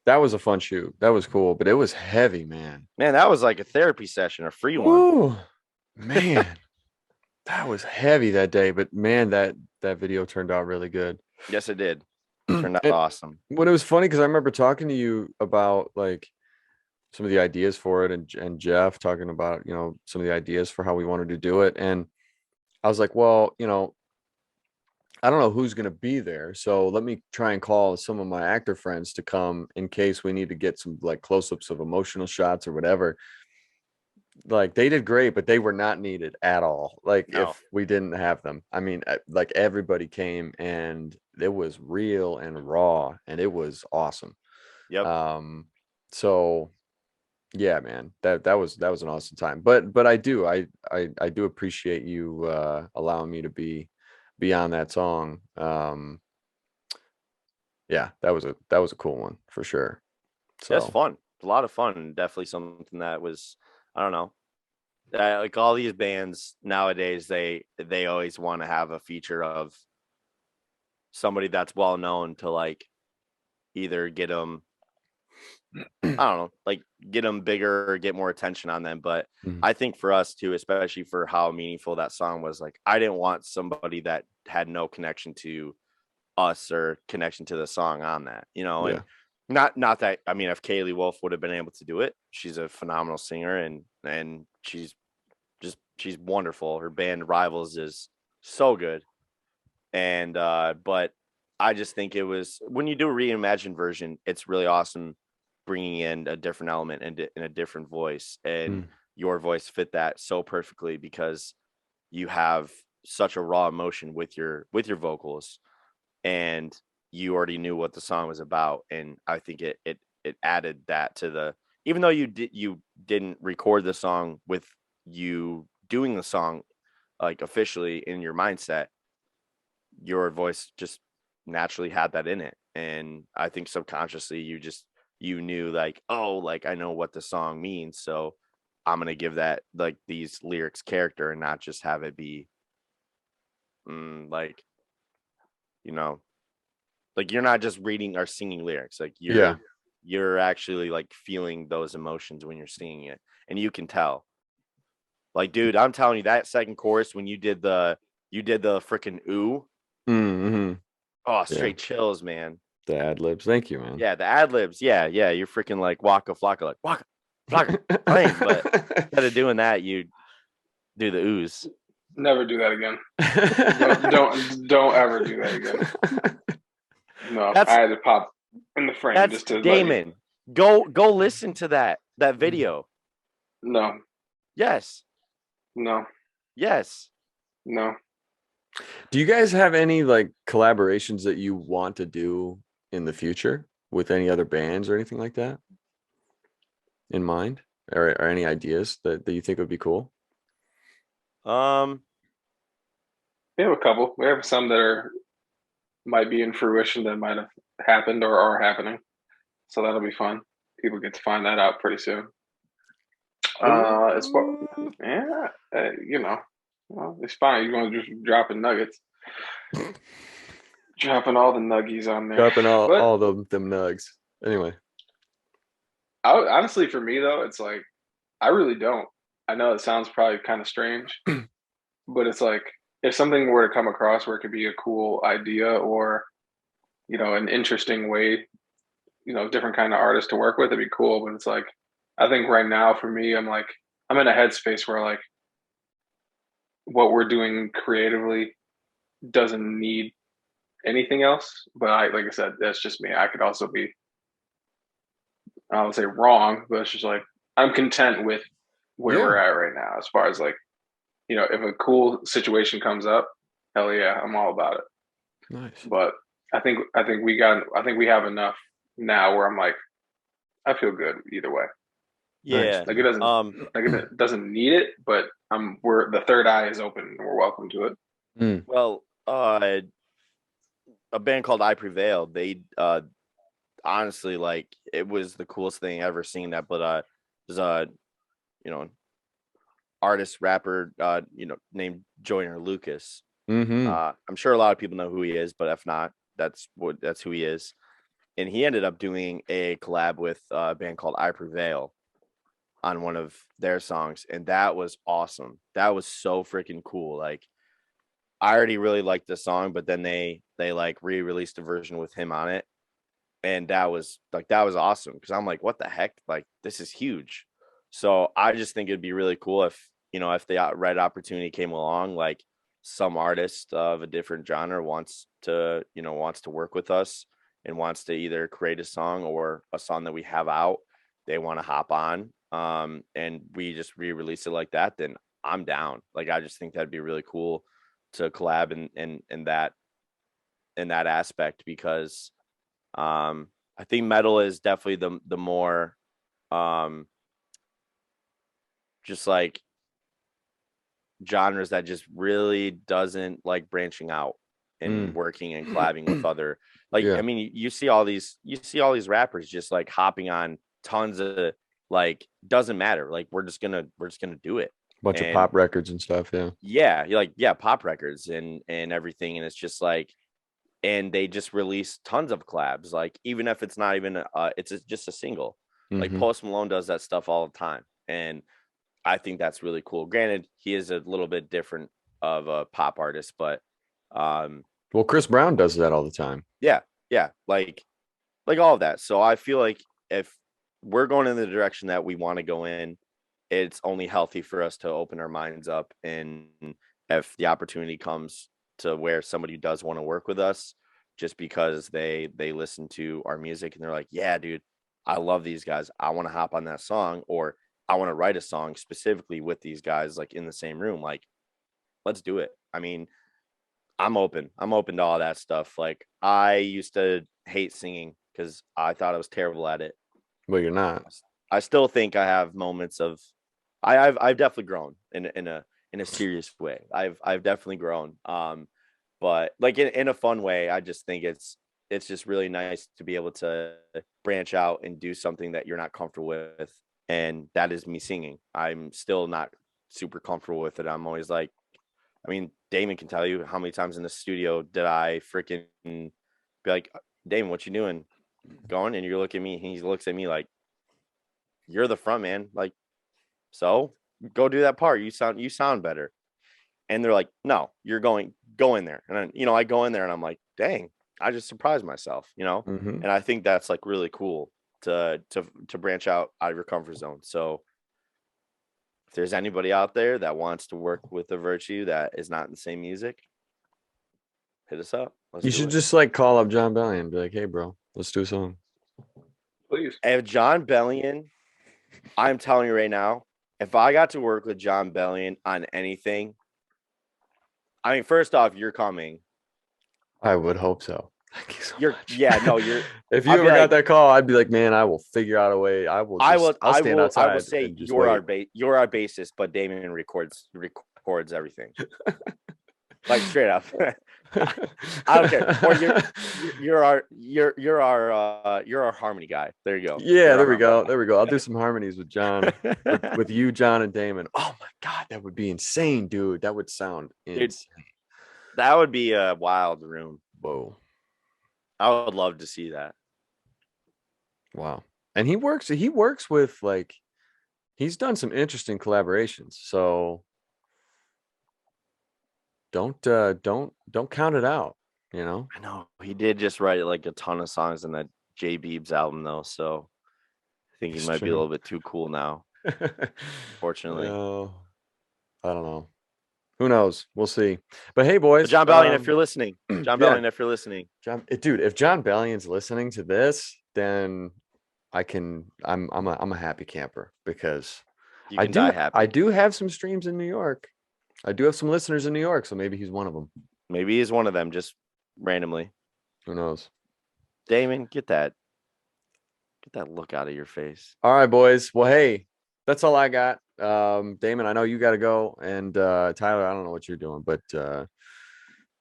That was a fun shoot. That was cool, but it was heavy, man. Man, that was like a therapy session, a free one. Ooh, man. That was heavy that day, but man, that video turned out really good. Yes, it did. It turned out awesome. When it was funny, because I remember talking to you about like some of the ideas for it, and Jeff talking about, some of the ideas for how we wanted to do it. And I was like, well, I don't know who's going to be there. So let me try and call some of my actor friends to come in case we need to get some like close-ups of emotional shots or whatever. Like they did great, but they were not needed at all. Like No. if we didn't have them, I mean, like everybody came and it was real and raw and it was awesome. Yep. So yeah, man, that was an awesome time. But I do appreciate you allowing me to be on that song. Yeah, that was a cool one for sure. So That's fun. A lot of fun, and definitely something that was, I don't know, like all these bands nowadays, they always want to have a feature of somebody that's well known to like either get them, I don't know, like get them bigger or get more attention on them. But I think for us too, especially for how meaningful that song was, like I didn't want somebody that had no connection to us or connection to the song on that, Yeah. and not that, I mean, if Kaylee Wolf would have been able to do it, she's a phenomenal singer and she's wonderful. Her band Rivals is so good. And but I just think it was, when you do a reimagined version, it's really awesome bringing in a different element and in a different voice, and your voice fit that so perfectly because you have such a raw emotion with your vocals, and you already knew what the song was about, and I think it it added that to the, even though you didn't record the song with you doing the song like officially in your mindset, your voice just naturally had that in it. And I think subconsciously you knew like, oh, like I know what the song means, so I'm gonna give that like these lyrics character and not just have it be like, you know, like you're not just reading or singing lyrics, like you're actually like feeling those emotions when you're singing it, and you can tell. Like, dude, I'm telling you, that second chorus when you did the freaking ooh, oh, straight chills, man. The ad libs. Thank you, man. Yeah, the ad libs. Yeah, you're freaking like Waka Flocka, like Waka Flocka, playing. But instead of doing that, you do the ooze. Never do that again. Don't ever do that again. No, I had to pop in the frame That's just to Damon. Go listen to that video. No. Yes. No. Yes. No. Do you guys have any like collaborations that you want to do in the future with any other bands or anything like that in mind, or any ideas that you think would be cool? We have a couple. We have some that might be in fruition that might have happened or are happening. So that'll be fun. People get to find that out pretty soon. As far, yeah, well, it's fine. You're going to just dropping nuggets, dropping all the nuggies on there, Dropping all them nugs. Anyway, honestly, for me though, it's like I really don't. I know it sounds probably kind of strange, but it's like if something were to come across where it could be a cool idea or an interesting way, different kind of artist to work with, it'd be cool. But it's like I think right now for me, I'm in a headspace where like what we're doing creatively doesn't need anything else. But like I said, that's just me. I could also be, I don't say wrong, but it's just like I'm content with where we're at right now. As far as like, if a cool situation comes up, hell yeah, I'm all about it. Nice. But I think we have enough now where I'm like, I feel good either way. Yeah. Like it doesn't need it, but we're the third eye is open and we're welcome to it. Well, a band called I Prevail, they honestly, like, it was the coolest thing ever seeing that. But there's a artist rapper named Joyner Lucas. I'm sure a lot of people know who he is, but if not, that's who he is. And he ended up doing a collab with a band called I Prevail on one of their songs, and that was awesome. That was so freaking cool. Like, I already really liked the song, but then they like re-released a version with him on it, and that was awesome, because I'm like, what the heck, like, this is huge. So I just think it'd be really cool if the right opportunity came along, like some artist of a different genre wants to work with us and wants to either create a song or a song that we have out, they want to hop on, and we just re-release it like that, then I'm down. Like, I just think that'd be really cool to collab in that aspect, because I think metal is definitely the more just like genres that just really doesn't like branching out and working and collabing with other, like, I mean, you see all these rappers just like hopping on tons of, like, doesn't matter, like, we're just gonna do it. Bunch of pop records and stuff. Pop records and everything, and it's just like, and they just release tons of collabs, like, even if it's not even it's just a single. Like, Post Malone does that stuff all the time, and I think that's really cool. Granted, he is a little bit different of a pop artist, but well, Chris Brown does that all the time. Yeah, like all of that. So I feel like if we're going in the direction that we want to go in, it's only healthy for us to open our minds up. And if the opportunity comes to where somebody does want to work with us, just because they listen to our music and they're like, yeah, dude, I love these guys, I want to hop on that song, or I want to write a song specifically with these guys, like, in the same room, like, let's do it. I mean, I'm open to all that stuff. Like, I used to hate singing because I thought I was terrible at it. Well, you're not. I still think I have moments of I've definitely grown in a serious way. I've definitely grown. But like in a fun way, I just think it's just really nice to be able to branch out and do something that you're not comfortable with. And that is me singing. I'm still not super comfortable with it. I'm always like, I mean, Damon can tell you how many times in the studio did I freaking be like, Damon, what you doing? Going, and you look at me, he looks at me like, you're the front man. Like, so go do that part. You sound better. And they're like, no, you're go in there. And then, I go in there and I'm like, dang, I just surprised myself, Mm-hmm. And I think that's like really cool to branch out of your comfort zone. So if there's anybody out there that wants to work with a virtue that is not in the same music, hit us up. You should just like call up John Bellion and be like, hey, bro, let's do a song. Please. If John Bellion, I'm telling you right now, if I got to work with John Bellion on anything, I mean, first off, you're coming. I would hope so. Thank you so much. Yeah, no, you're. If you I'll ever be got like, that call, I'd be like, man, I will figure out a way. I'll stand outside. I will say and just you're wait. you're our bassist, but Damon records everything. Like straight up. I don't care. Or you're our harmony guy. There you go. Yeah, there we go. There we go. I'll do some harmonies with John, with you, John, and Damon. Oh my God, that would be insane, dude. That would sound insane. That would be a wild room. Whoa. I would love to see that. Wow. And he works with like, he's done some interesting collaborations. So don't count it out, I know he did just write like a ton of songs in that J Beebs album though, so I think he might be a little bit too cool now. Fortunately, I don't know. Who knows? We'll see. But hey, boys, John Bellion, if you're listening, Bellion, if you're listening, dude, if John Bellion's listening to this, then I'm a happy camper because you can die happy. I do have some streams in New York. I do have some listeners in New York, so maybe he's one of them. Maybe he's one of them, just randomly. Who knows? Damon, get that look out of your face. All right, boys. Well, hey, that's all I got. Damon, I know you got to go, and Tyler, I don't know what you're doing, but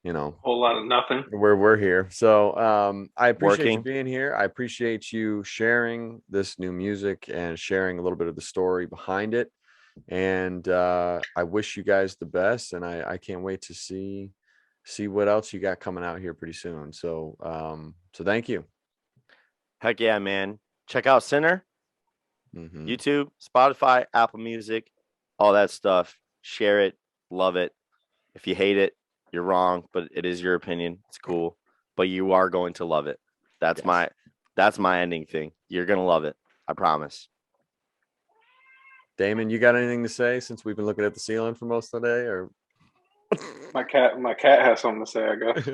Whole lot of nothing. We're here. So I appreciate you Working. being here. I appreciate you sharing this new music and sharing a little bit of the story behind it. And I wish you guys the best, and I can't wait to see what else you got coming out here pretty soon. So thank you. Heck yeah, man. Check out Sinner. Mm-hmm. YouTube, Spotify, Apple Music, all that stuff. Share it, love it. If you hate it, you're wrong, but it is your opinion. It's cool, but you are going to love it. That's my ending thing. You're gonna love it. I promise. Damon, you got anything to say since we've been looking at the ceiling for most of the day, or My cat has something to say, I guess,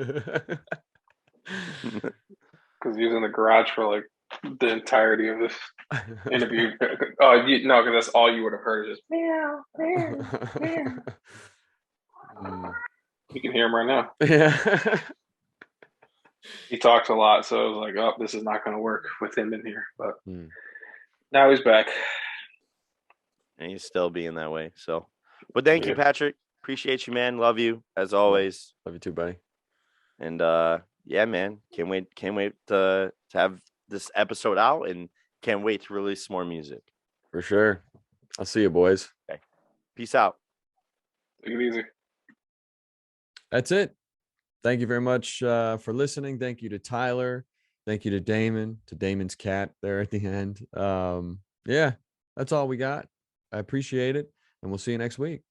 because he was in the garage for like the entirety of this interview. Oh, no, because that's all you would have heard is just meow, meow, meow. You can hear him right now. Yeah. He talks a lot, so I was like, oh, this is not going to work with him in here. But now he's back. And he's still being that way. So, but thank you, Patrick. Appreciate you, man. Love you as always. Love you too, buddy. And yeah, man. Can't wait to have this episode out, and can't wait to release more music. For sure. I'll see you, boys. Okay. Peace out. Take it easy. That's it. Thank you very much for listening. Thank you to Tyler. Thank you to Damon, to Damon's cat there at the end. Yeah, that's all we got. I appreciate it, and we'll see you next week.